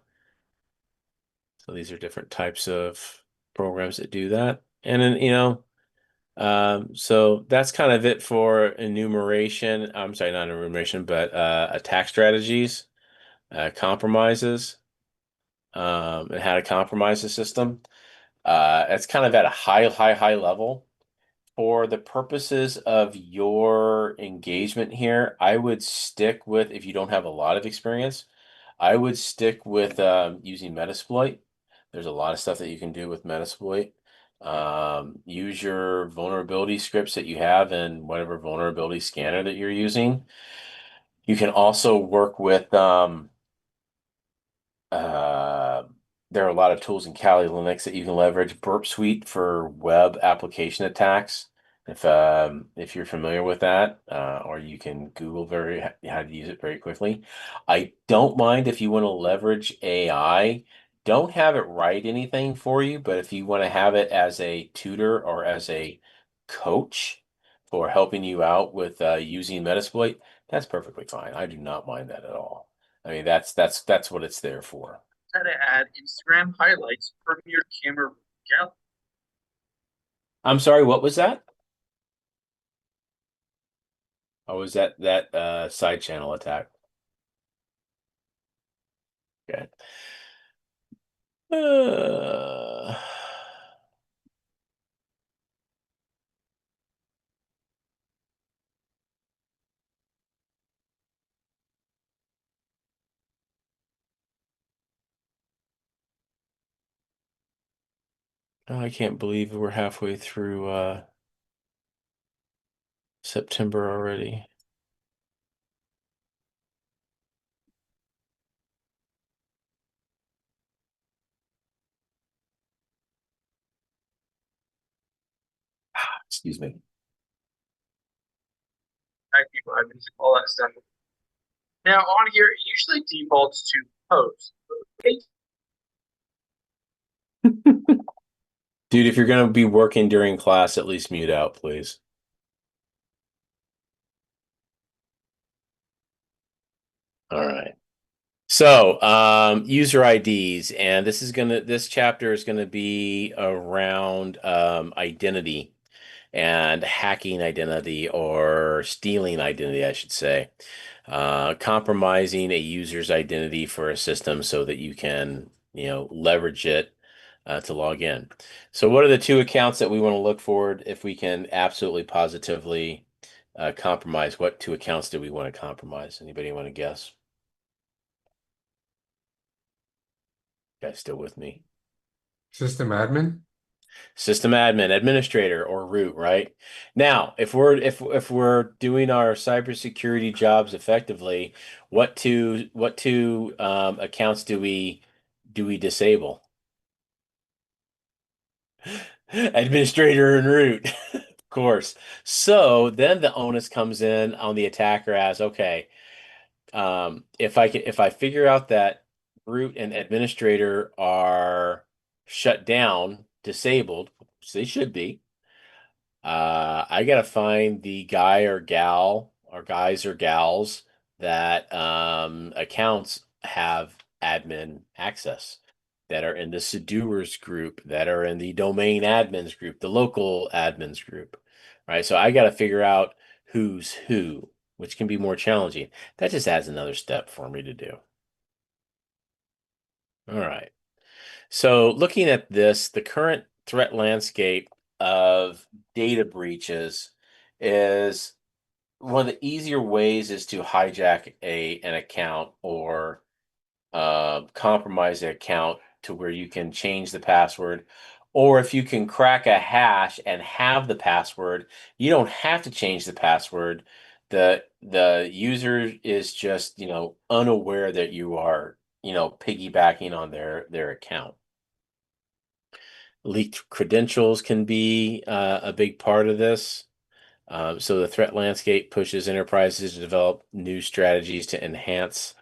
So these are different types of programs that do that. And then, so that's kind of it for enumeration. I'm sorry, not enumeration, but attack strategies, compromises, and how to compromise the system. It's kind of at a high level. For the purposes of your engagement here, I would stick with, if you don't have a lot of experience, I would stick with using Metasploit. There's a lot of stuff that you can do with Metasploit. Use your vulnerability scripts that you have in whatever vulnerability scanner that you're using. You can also work with uh, there are a lot of tools in Kali Linux that you can leverage. Burp Suite for web application attacks. If you're familiar with that, or you can Google how to use it very quickly. I don't mind if you want to leverage AI. Don't have it write anything for you, but if you want to have it as a tutor or as a coach for helping you out with using Metasploit, that's perfectly fine. I do not mind that at all. I mean, that's what it's there for. How to add Instagram highlights from your camera gallery. I'm sorry, what was that? Oh, was that side channel attack? Okay. Uh, I can't believe we're halfway through September already. Excuse me. Tag people, all that stuff. Now on here, it usually defaults to post. Dude, if you're gonna be working during class, at least mute out, please. All right. So, user IDs, and this chapter is gonna be around identity and hacking identity or stealing identity, I should say. Compromising a user's identity for a system so that you can, leverage it to log in. So, what are the two accounts that we want to look for if we can absolutely positively compromise? What two accounts do we want to compromise? Anybody want to guess? Guys, still with me? System admin? System admin, administrator, or root, right? Now, if we're doing our cybersecurity jobs effectively, what two accounts do we disable? Administrator and root, of course. So then the onus comes in on the attacker as, okay, if I figure out that root and administrator are shut down, disabled, which they should be, I gotta find the guy or gal or guys or gals that accounts have admin access that are in the Sedooers group, that are in the domain admins group, the local admins group, right? So I gotta figure out who's who, which can be more challenging. That just adds another step for me to do. All right. So looking at this, the current threat landscape of data breaches is one of the easier ways is to hijack an account or compromise the account to where you can change the password. Or if you can crack a hash and have the password, you don't have to change the password. The user is just, unaware that you are, piggybacking on their account. Leaked credentials can be a big part of this. So the threat landscape pushes enterprises to develop new strategies to enhance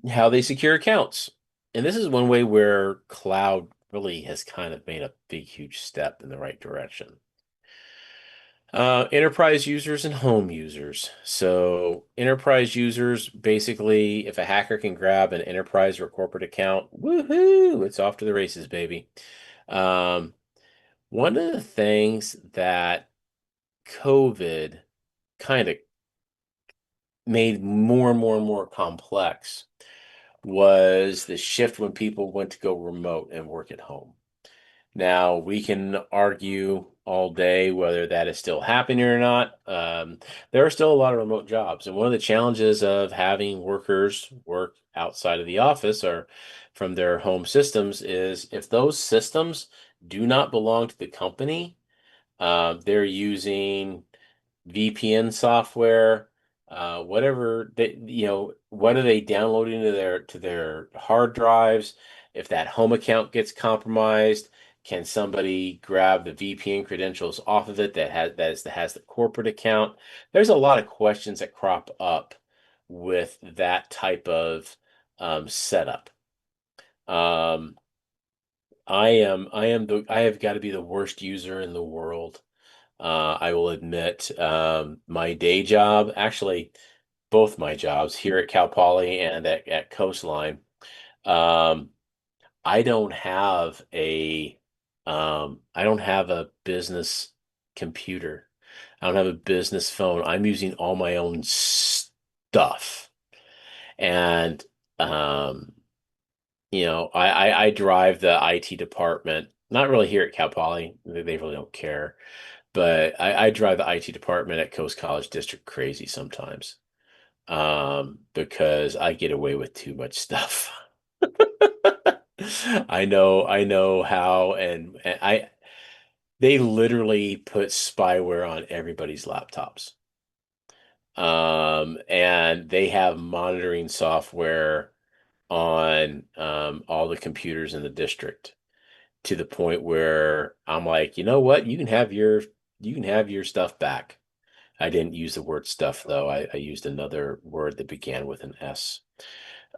how they secure accounts. And this is one way where cloud really has kind of made a big, huge step in the right direction. Enterprise users and home users. So enterprise users, basically, if a hacker can grab an enterprise or corporate account, woohoo, it's off to the races, baby. Um, One of the things that COVID kind of made more and more and more complex was the shift when people went to go remote and work at home. Now, we can argue all day whether that is still happening or not. There are still a lot of remote jobs. And one of the challenges of having workers work outside of the office or from their home systems is if those systems do not belong to the company, they're using VPN software, whatever they, what are they downloading to their hard drives? If that home account gets compromised, can somebody grab the VPN credentials off of it that has the corporate account? There's a lot of questions that crop up with that type of setup. Um, I have got to be the worst user in the world. I will admit, my day job, actually, both my jobs here at Cal Poly and at Coastline, um, I don't have a business computer. I don't have a business phone. I'm using all my own stuff. And, um, I drive the IT department, not really here at Cal Poly. They really don't care. But I drive the IT department at Coast College District crazy sometimes, because I get away with too much stuff. I know how, and they literally put spyware on everybody's laptops. And they have monitoring software on all the computers in the district to the point where I'm like, you know what? You can have your stuff back. I didn't use the word stuff though. I used another word that began with an S.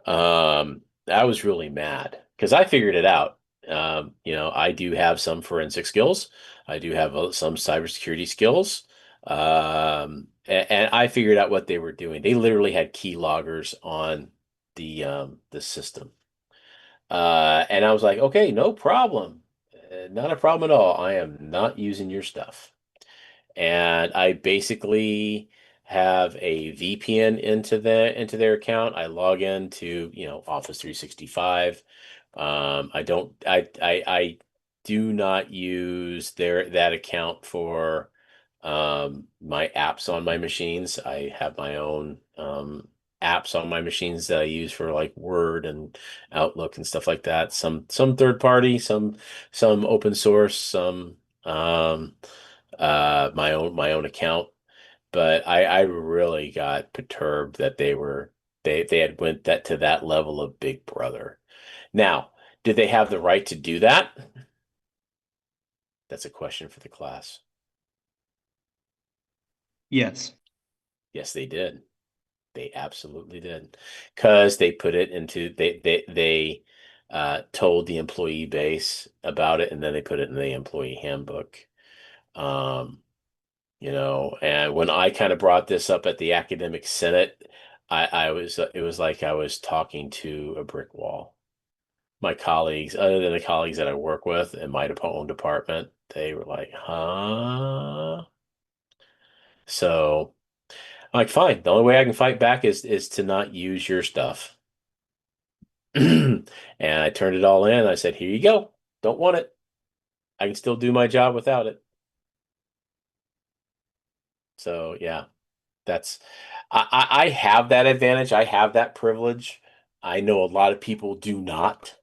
I was really mad because I figured it out. I do have some forensic skills. I do have some cybersecurity skills. And I figured out what they were doing. They literally had key loggers on the system. And I was like, okay, no problem. Not a problem at all. I am not using your stuff. And I basically have a VPN into their account. I log into, Office 365. I do not use that account for my apps on my machines. I have my own apps on my machines that I use for like Word and Outlook and stuff like that. Some third party, some open source, some my own account. But I really got perturbed that they had went that to that level of Big Brother. Now, did they have the right to do that? That's a question for the class. Yes. Yes, they did. They absolutely did. Because they put it into they told the employee base about it, and then they put it in the employee handbook. Um, and when I kind of brought this up at the academic senate, I was it was like I was talking to a brick wall. My colleagues, other than the colleagues that I work with in my own department, they were like, huh? So I'm like, fine. The only way I can fight back is to not use your stuff. And I turned it all in. I said, here you go. Don't want it. I can still do my job without it. So yeah, that's I have that advantage. I have that privilege. I know a lot of people do not.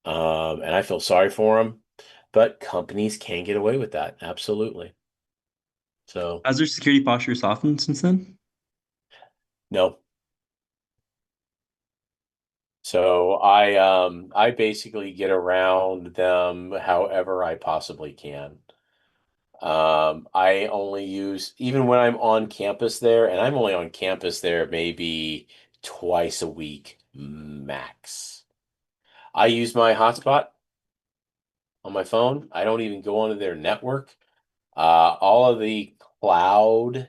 And I feel sorry for them, but companies can get away with that. Absolutely. So Has their security posture softened since then? no. So I basically get around them however I possibly can. I only use even when I'm on campus there, and I'm only on campus there maybe twice a week max. I use my hotspot on my phone. I don't even go onto their network. All of the cloud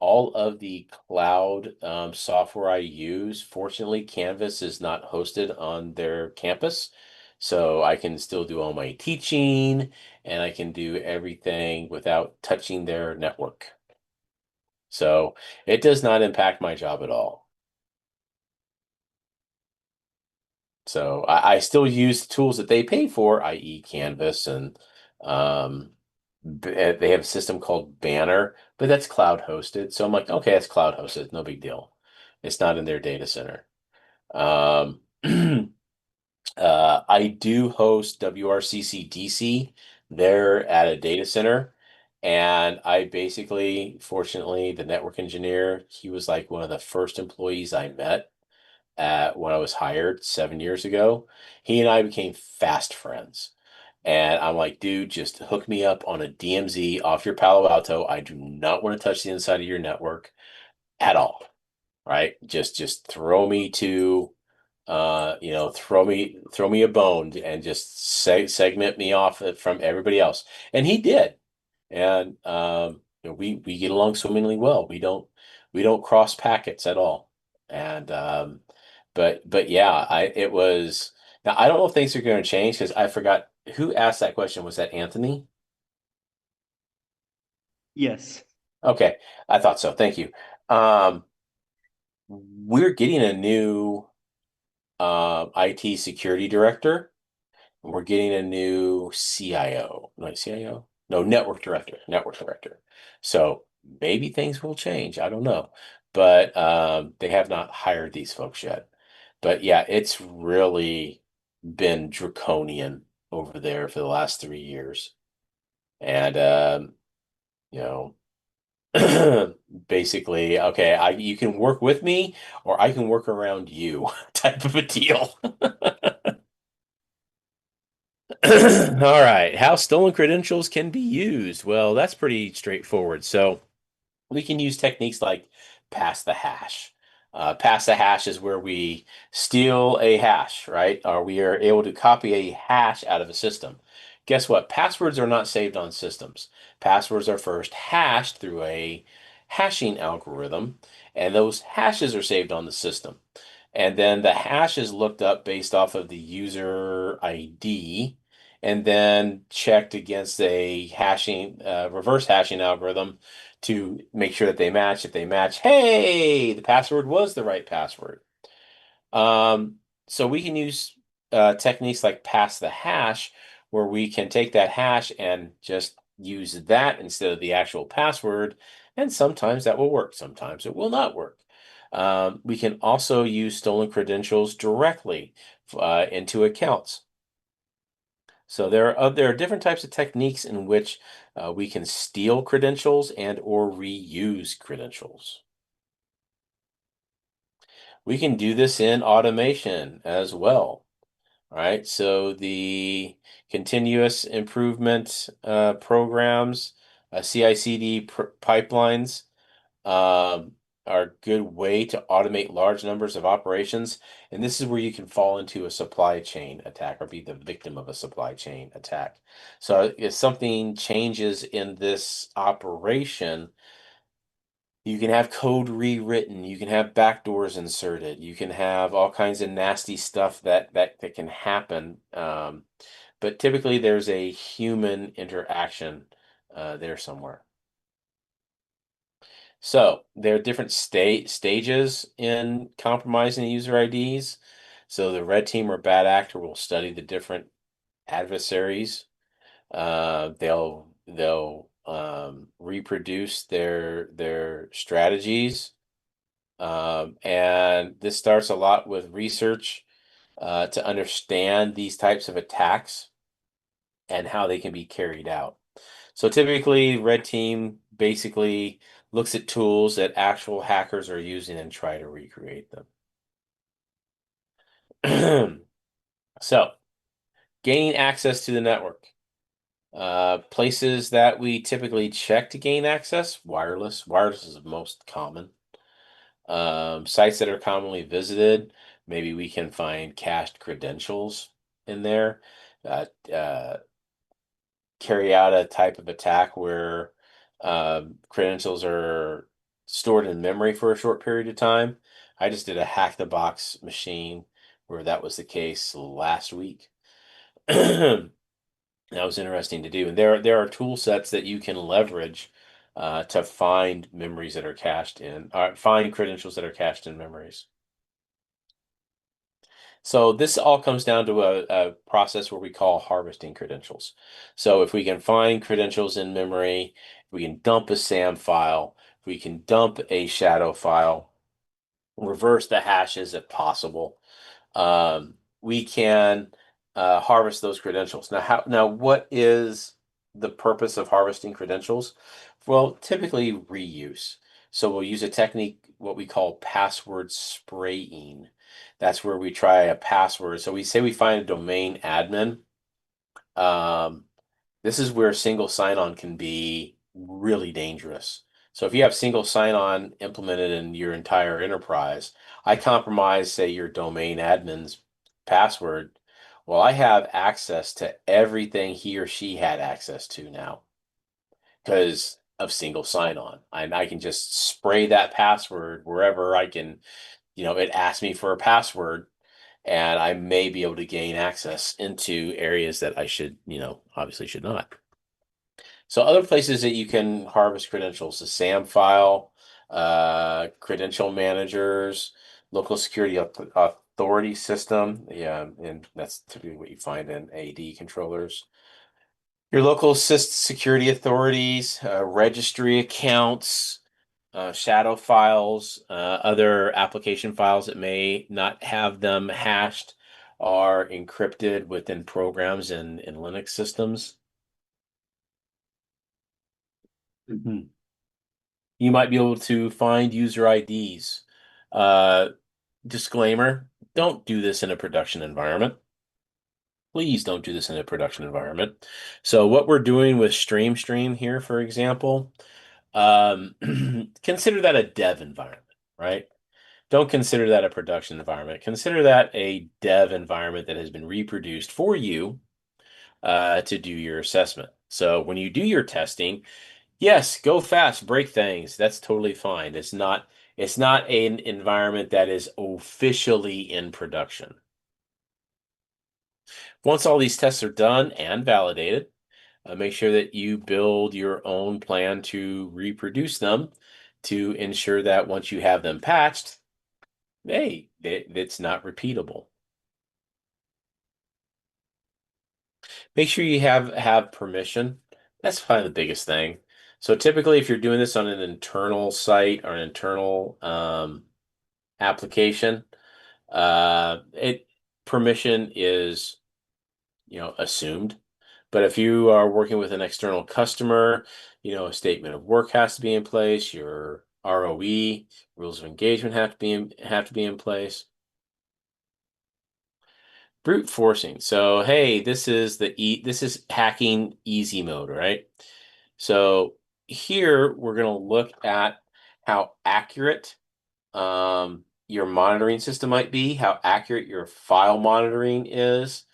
all of the cloud software I use, fortunately, Canvas is not hosted on their campus. So I can still do all my teaching and I can do everything without touching their network. So it does not impact my job at all. So I still use the tools that they pay for, i.e. Canvas, and they have a system called Banner, but that's cloud hosted. So I'm like, okay, it's cloud hosted, no big deal. It's not in their data center. Um, I do host WRCC DC. They're at a data center. And I basically, fortunately, the network engineer, he was like one of the first employees I met when I was hired 7 years ago. He and I became fast friends. And I'm like, dude, just hook me up on a DMZ off your Palo Alto. I do not want to touch the inside of your network at all. Right? Just throw me to throw me a bone and just segment me off from everybody else. And he did. And we get along swimmingly well. We don't cross packets at all. And but yeah, I it was now I don't know if things are going to change because I forgot who asked that question. Was that Anthony? Yes. Okay, I thought so. Thank you. Um, we're getting a new IT security director. We're getting a new CIO. No, CIO? No, network director. Network director. So maybe things will change. I don't know. But they have not hired these folks yet. But yeah, it's really been draconian over there for the last 3 years. And you know, basically, okay, you can work with me or I can work around you type of a deal. All right, how stolen credentials can be used. Well, that's pretty straightforward. So we can use techniques like pass the hash. Pass the hash is where we steal a hash, right? Or we are able to copy a hash out of a system. Guess what? Passwords are not saved on systems. Passwords are first hashed through a hashing algorithm, and those hashes are saved on the system. And then the hash is looked up based off of the user ID and then checked against a reverse hashing algorithm to make sure that they match. If they match, hey, the password was the right password. Um, so we can use techniques like pass the hash, where we can take that hash and just use that instead of the actual password. And sometimes that will work, sometimes it will not work. We can also use stolen credentials directly into accounts. So there are different types of techniques in which we can steal credentials and or reuse credentials. We can do this in automation as well. All right, so the continuous improvement programs, CI/CD pipelines are a good way to automate large numbers of operations. And this is where you can fall into a supply chain attack or be the victim of a supply chain attack. So if something changes in this operation, you can have code rewritten, you can have backdoors inserted, you can have all kinds of nasty stuff that can happen. But typically there's a human interaction there somewhere. So there are different stages in compromising the user IDs. So the red team or bad actor will study the different adversaries. They'll reproduce their strategies. And this starts a lot with research to understand these types of attacks and how they can be carried out. So typically, red team basically looks at tools that actual hackers are using and try to recreate them. So, gaining access to the network. Places that we typically check to gain access, wireless. Wireless is the most common. Sites that are commonly visited, maybe we can find cached credentials in there. Carry out a type of attack where credentials are stored in memory for a short period of time. I just did a hack the box machine where that was the case last week. That was interesting to do. And there are tool sets that you can leverage to find memories that are cached in, find credentials that are cached in memories. So this all comes down to a process where we call harvesting credentials. So if we can find credentials in memory, we can dump a SAM file, we can dump a shadow file, reverse the hashes if possible. We can harvest those credentials. Now, what is the purpose of harvesting credentials? Well, typically reuse. So we'll use a technique, what we call password spraying. That's where we try a password. So we say we find a domain admin. This is where single sign-on can be really dangerous. So if you have single sign-on implemented in your entire enterprise, I compromise, say, your domain admin's password. Well, I have access to everything he or she had access to now because of single sign-on. I can just spray that password wherever I can, it asks me for a password and I may be able to gain access into areas that I should, obviously should not. So other places that you can harvest credentials, the SAM file, credential managers, local security authority system. Yeah, and that's typically what you find in AD controllers. Your local security authorities, registry accounts, shadow files, other application files that may not have them hashed are encrypted within programs in Linux systems. You might be able to find user IDs. Disclaimer, don't do this in a production environment. Please don't do this in a production environment. So what we're doing with Stream here, for example, consider that a dev environment, right? Don't consider that a production environment. Consider that a dev environment that has been reproduced for you to do your assessment. So when you do your testing, yes, go fast, break things. That's totally fine. It's not an environment that is officially in production. Once all these tests are done and validated, make sure that you build your own plan to reproduce them to ensure that once you have them patched, hey, it's not repeatable. Make sure you have permission. That's probably the biggest thing. So typically, if you're doing this on an internal site or an internal application, it permission is assumed. But if you are working with an external customer, a statement of work has to be in place. Your ROE, rules of engagement have to be in place. Brute forcing. So, hey, this is hacking easy mode, right? So here we're going to look at how accurate your monitoring system might be, how accurate your file monitoring is,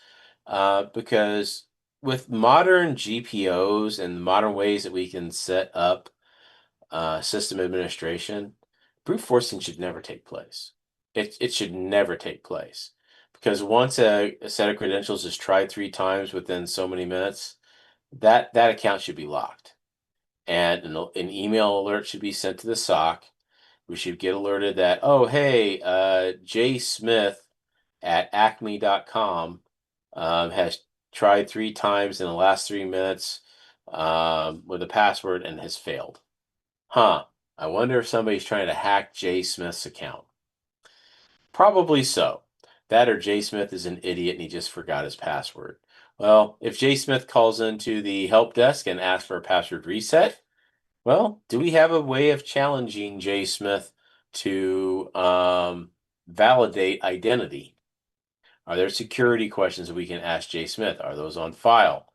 because with modern GPOs and modern ways that we can set up system administration, brute forcing should never take place. It should never take place because once a set of credentials is tried 3 times within so many minutes, that account should be locked, and an email alert should be sent to the SOC. We should get alerted that, oh, hey, Jay Smith at acme.com has tried 3 times in the last 3 minutes with a password and has failed. Huh. I wonder if somebody's trying to hack Jay Smith's account. Probably so. That or Jay Smith is an idiot and he just forgot his password. Well, if Jay Smith calls into the help desk and asks for a password reset, well, do we have a way of challenging Jay Smith to validate identity? Are there security questions that we can ask Jay Smith? Are those on file?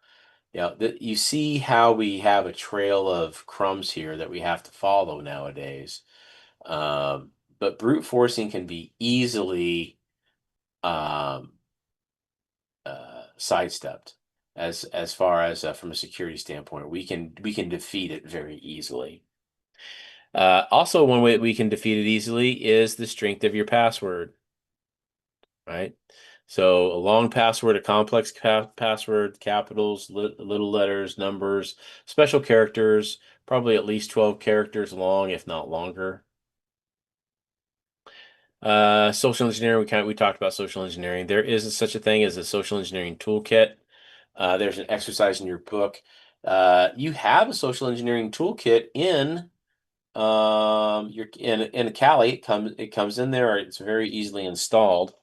You see how we have a trail of crumbs here that we have to follow nowadays. Um, but brute forcing can be easily um, sidestepped as far as from a security standpoint. We can defeat it very easily. Also, one way we can defeat it easily is the strength of your password, right? So a long password, a complex password, capitals, little letters, numbers, special characters, probably at least 12 characters long, if not longer. Social engineering, we talked about social engineering. There is such a thing as a social engineering toolkit. There's an exercise in your book. You have a social engineering toolkit in your in Kali. It comes in there. It's very easily installed.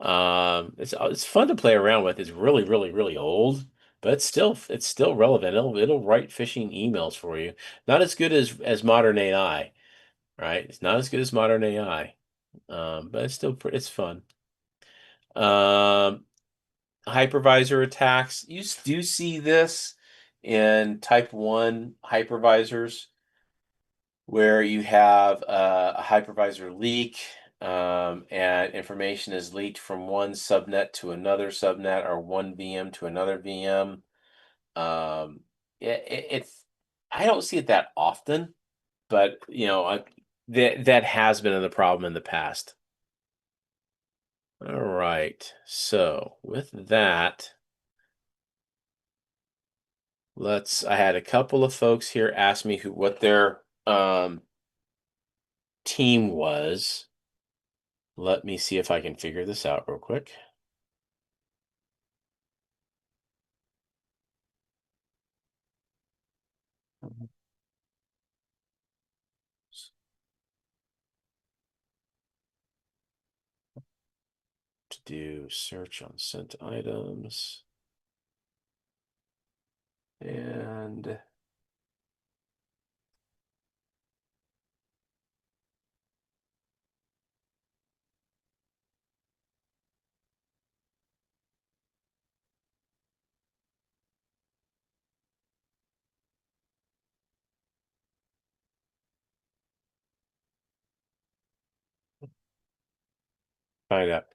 It's fun to play around with. It's really, really, really old, but it's still relevant. It'll write phishing emails for you. Not as good as modern AI, right? It's not as good as modern AI, but it's fun. Um, Hypervisor attacks. You do see this in type 1 hypervisors where you have a hypervisor leak, and information is leaked from one subnet to another subnet or one VM to another VM. Um, it's I don't see it that often, but that has been the problem in the past. All right, so with that, I had a couple of folks here ask me what their team was. Let me see if I can figure this out real quick. To do search on sent items and find out.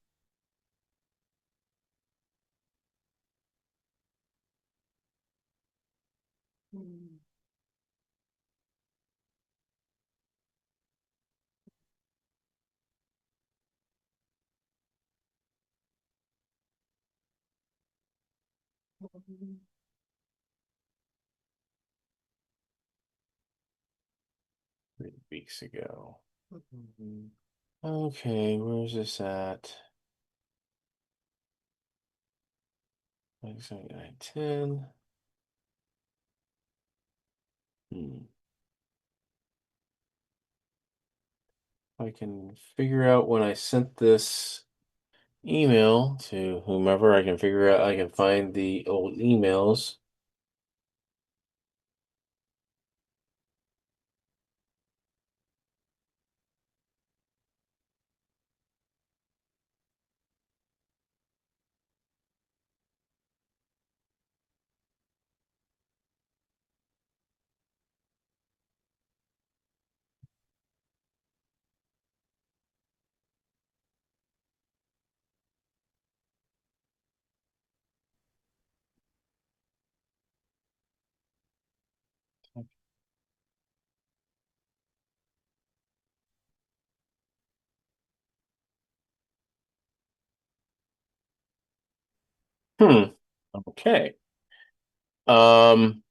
3 weeks ago. Okay, where's this at? 97910. I can figure out when I sent this email to whomever, I can find the old emails. Hmm. Okay. Um,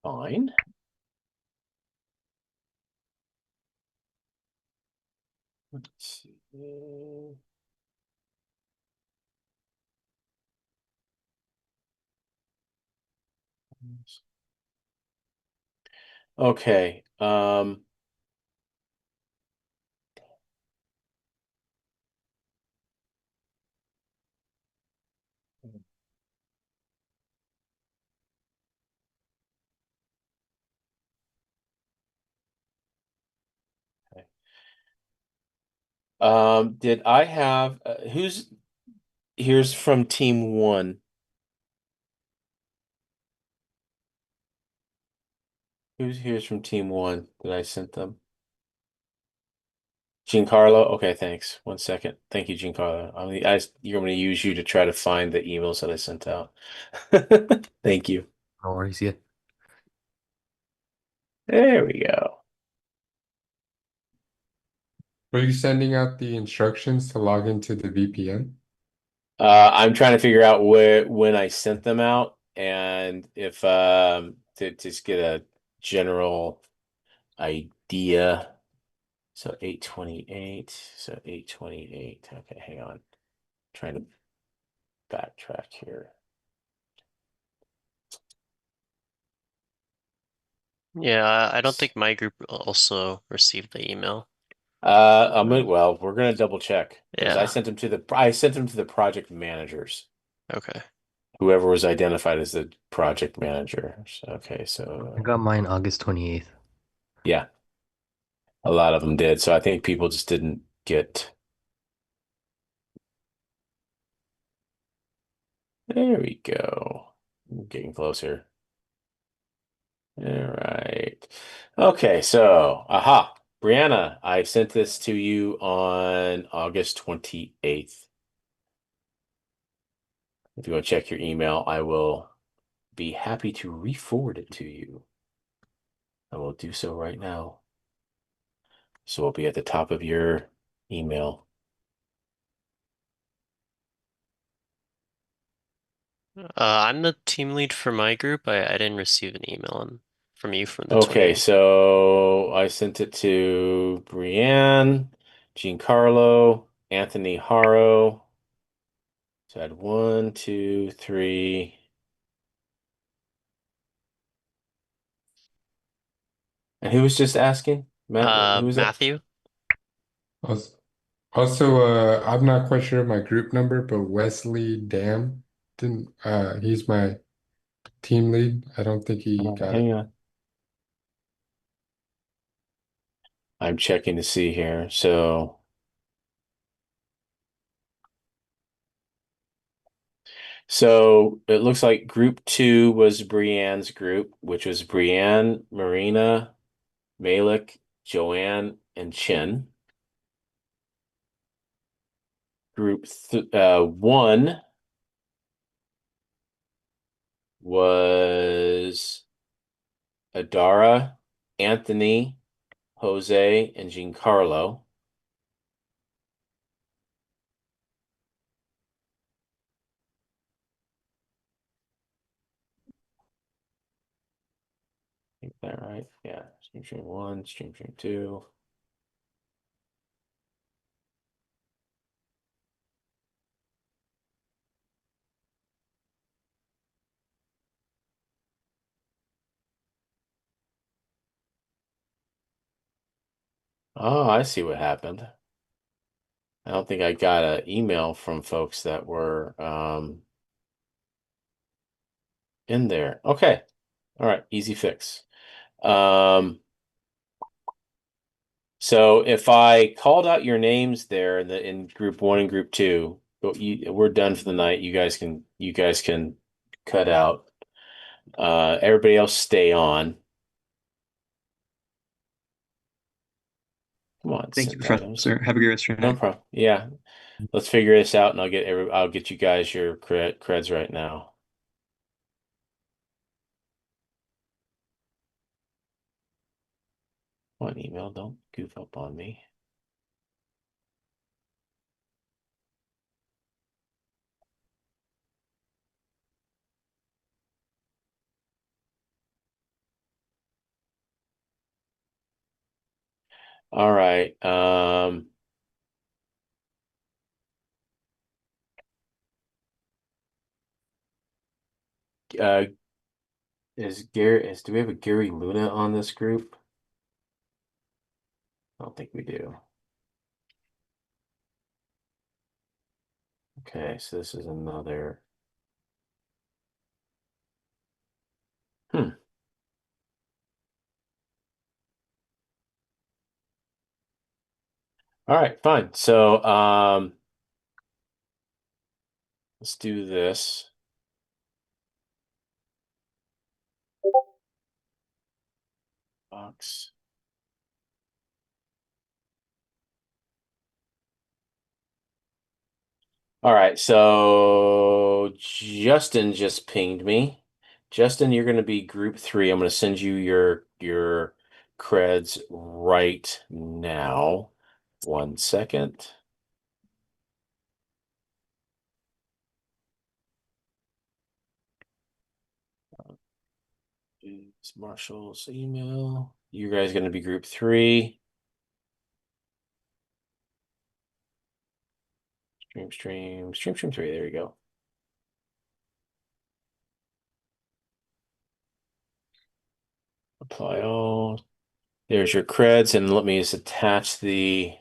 fine. Let's see. Okay. Okay. Did I have who's here's from team one? Who's here's from team one that I sent them? Giancarlo? Okay, thanks. 1 second. Thank you, Giancarlo. You're going to use you to try to find the emails that I sent out. Thank you. No worries, yeah. There we go. Were you sending out the instructions to log into the VPN? I'm trying to figure out when I sent them out and if to just get a general idea. So 828. So 828. Okay, hang on. Trying to backtrack here. Yeah, I don't think my group also received the email. We're gonna double check because Yeah. I sent them to the project managers, Okay. whoever was identified as the project manager. Okay, I so got mine August 28th. yeah, a lot of them did. So I think people just didn't get. There we go. Getting closer. All right. Okay, so aha, Brianna, I sent this to you on August 28th. If you want to check your email, I will be happy to re-forward it to you. I will do so right now. So it'll be at the top of your email. I'm the team lead for my group. I didn't receive an email from you from the Okay, 28th. so I sent it to Brianne, Giancarlo, Anthony Haro. So I had 1, 2, 3. And who was just asking? Matt, who was that? Matthew? Also, I'm not quite sure of my group number, but Wesley Dam didn't he's my team lead. I don't think he got it. Hang on. I'm checking to see here. So it looks like group 2 was Brienne's group, which was Brienne, Marina, Malik, Joanne, and Chin. Group 1 was Adara, Anthony, Jose, and Giancarlo. Is that right? Yeah. Stream 1, stream 2. Oh, I see what happened. I don't think I got an email from folks that were in there. Okay. All right. Easy fix. So if I called out your names there in group 1 and group 2, we're done for the night. You guys can cut out. Everybody else stay on. Come on, Thank you, synth items. Professor. Have a great rest of your No night. problem. Yeah. Let's figure this out and I'll get you guys your creds right now. Come on, email, don't goof up on me. All right. Uh, do we have a Gary Luna on this group? I don't think we do. Okay, so this is another. Hmm. All right, fine. So, let's do this. Box. All right, so Justin just pinged me. Justin, you're going to be group 3. I'm going to send you your creds right now. 1 second. It's Marshall's email. You guys going to be group 3. Stream 3. There you go. Apply all. There's your creds, and let me just attach the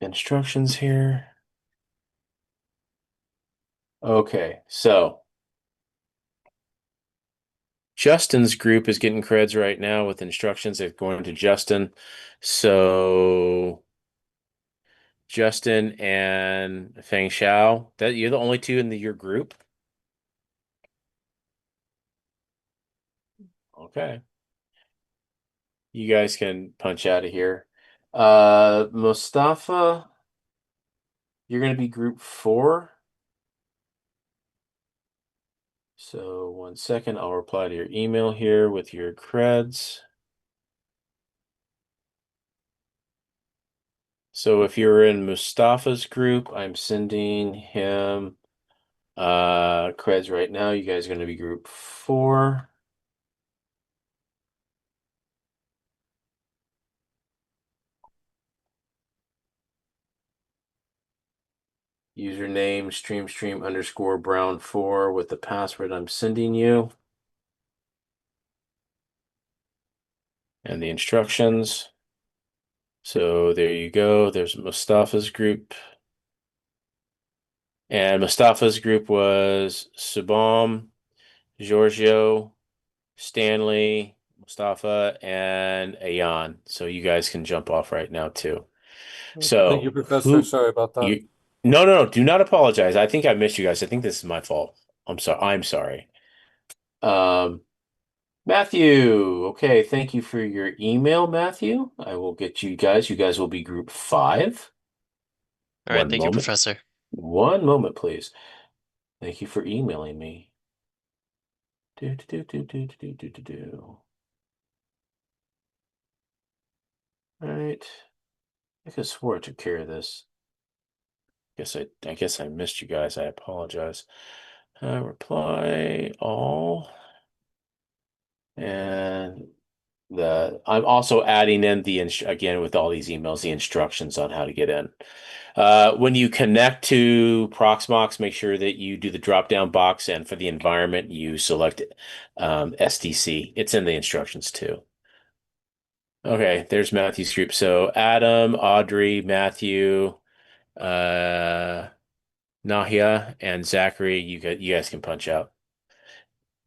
instructions here. Okay, so Justin's group is getting creds right now with instructions that going to Justin. So Justin and Feng Xiao, that you're the only two in your group. Okay. You guys can punch out of here. Mustafa, you're going to be group 4. So 1 second, I'll reply to your email here with your creds. So if you're in Mustafa's group, I'm sending him creds right now. You guys are going to be group 4. Username stream_brown4 with the password I'm sending you. And the instructions. So there you go. There's Mustafa's group. And Mustafa's group was Subham, Giorgio, Stanley, Mustafa, and Ayan. So you guys can jump off right now too. So Thank you, Professor. Sorry about that. No, do not apologize. I think I missed you guys. I think this is my fault. I'm sorry. I'm sorry. Matthew. Okay, thank you for your email, Matthew. I will get you guys. You guys will be group 5. All right, One thank you, moment. Professor. One moment, please. Thank you for emailing me. Do, do, do, do, do, do, do, do, do. All right. I could have swore I took care of this. I guess I missed you guys. I apologize. Reply all. And I'm also adding in again with all these emails, the instructions on how to get in. When you connect to Proxmox, make sure that you do the drop-down box, and for the environment, you select SDC. It's in the instructions too. Okay, there's Matthew's group. So Adam, Audrey, Matthew, Nahia, and Zachary, you guys can punch out.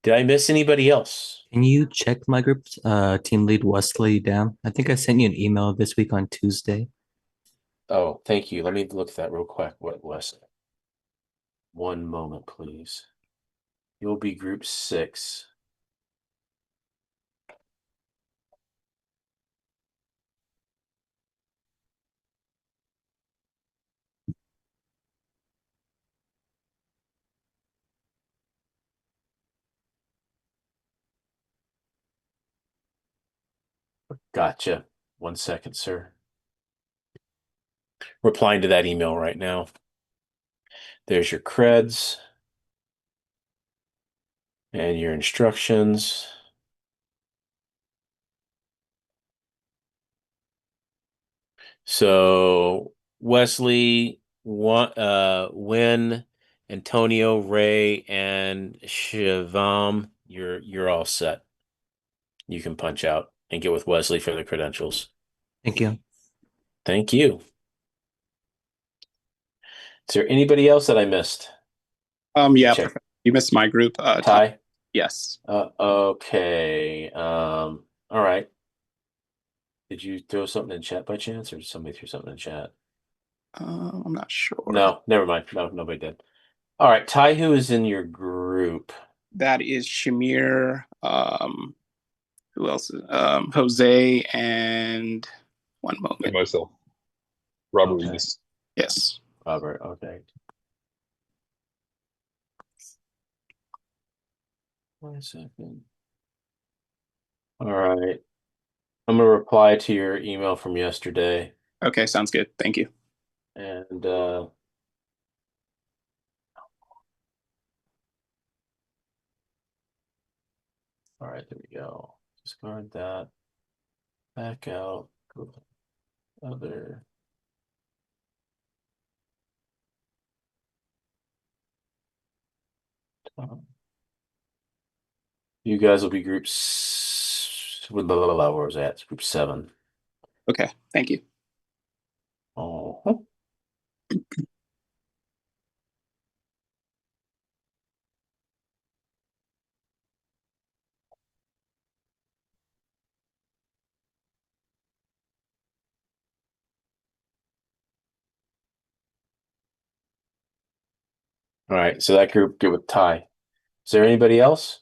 Did I miss anybody else? Can you check my group's team lead Wesley down? I think I sent you an email this week on Tuesday. Oh, thank you. Let me look at that real quick. What was it? 1 moment, please. You'll be group 6. Gotcha. 1 second, sir. Replying to that email right now. There's your creds and your instructions. So Wesley, Win, Antonio, Ray, and Shivam, you're all set. You can punch out and get with Wesley for the credentials. Thank you. Thank you. Is there anybody else that I missed? Yeah, Check. you missed my group. Ty? Yes. Okay. All right. Did you throw something in chat by chance, or did somebody throw something in chat? I'm not sure. No, never mind. No, nobody did. All right, Ty, who is in your group? That is Shamir. Who else? Jose and one And moment. myself, Robert Okay. Remus. Yes. Robert, okay. 1 second. All right. I'm gonna reply to your email from yesterday. Okay, sounds good. Thank you. And all right, there we go. Discard that. Back out. Go to other. You guys will be groups. Where was that? It's group 7. Okay, thank you. Oh. All right, so that group, get with Ty. Is there anybody else?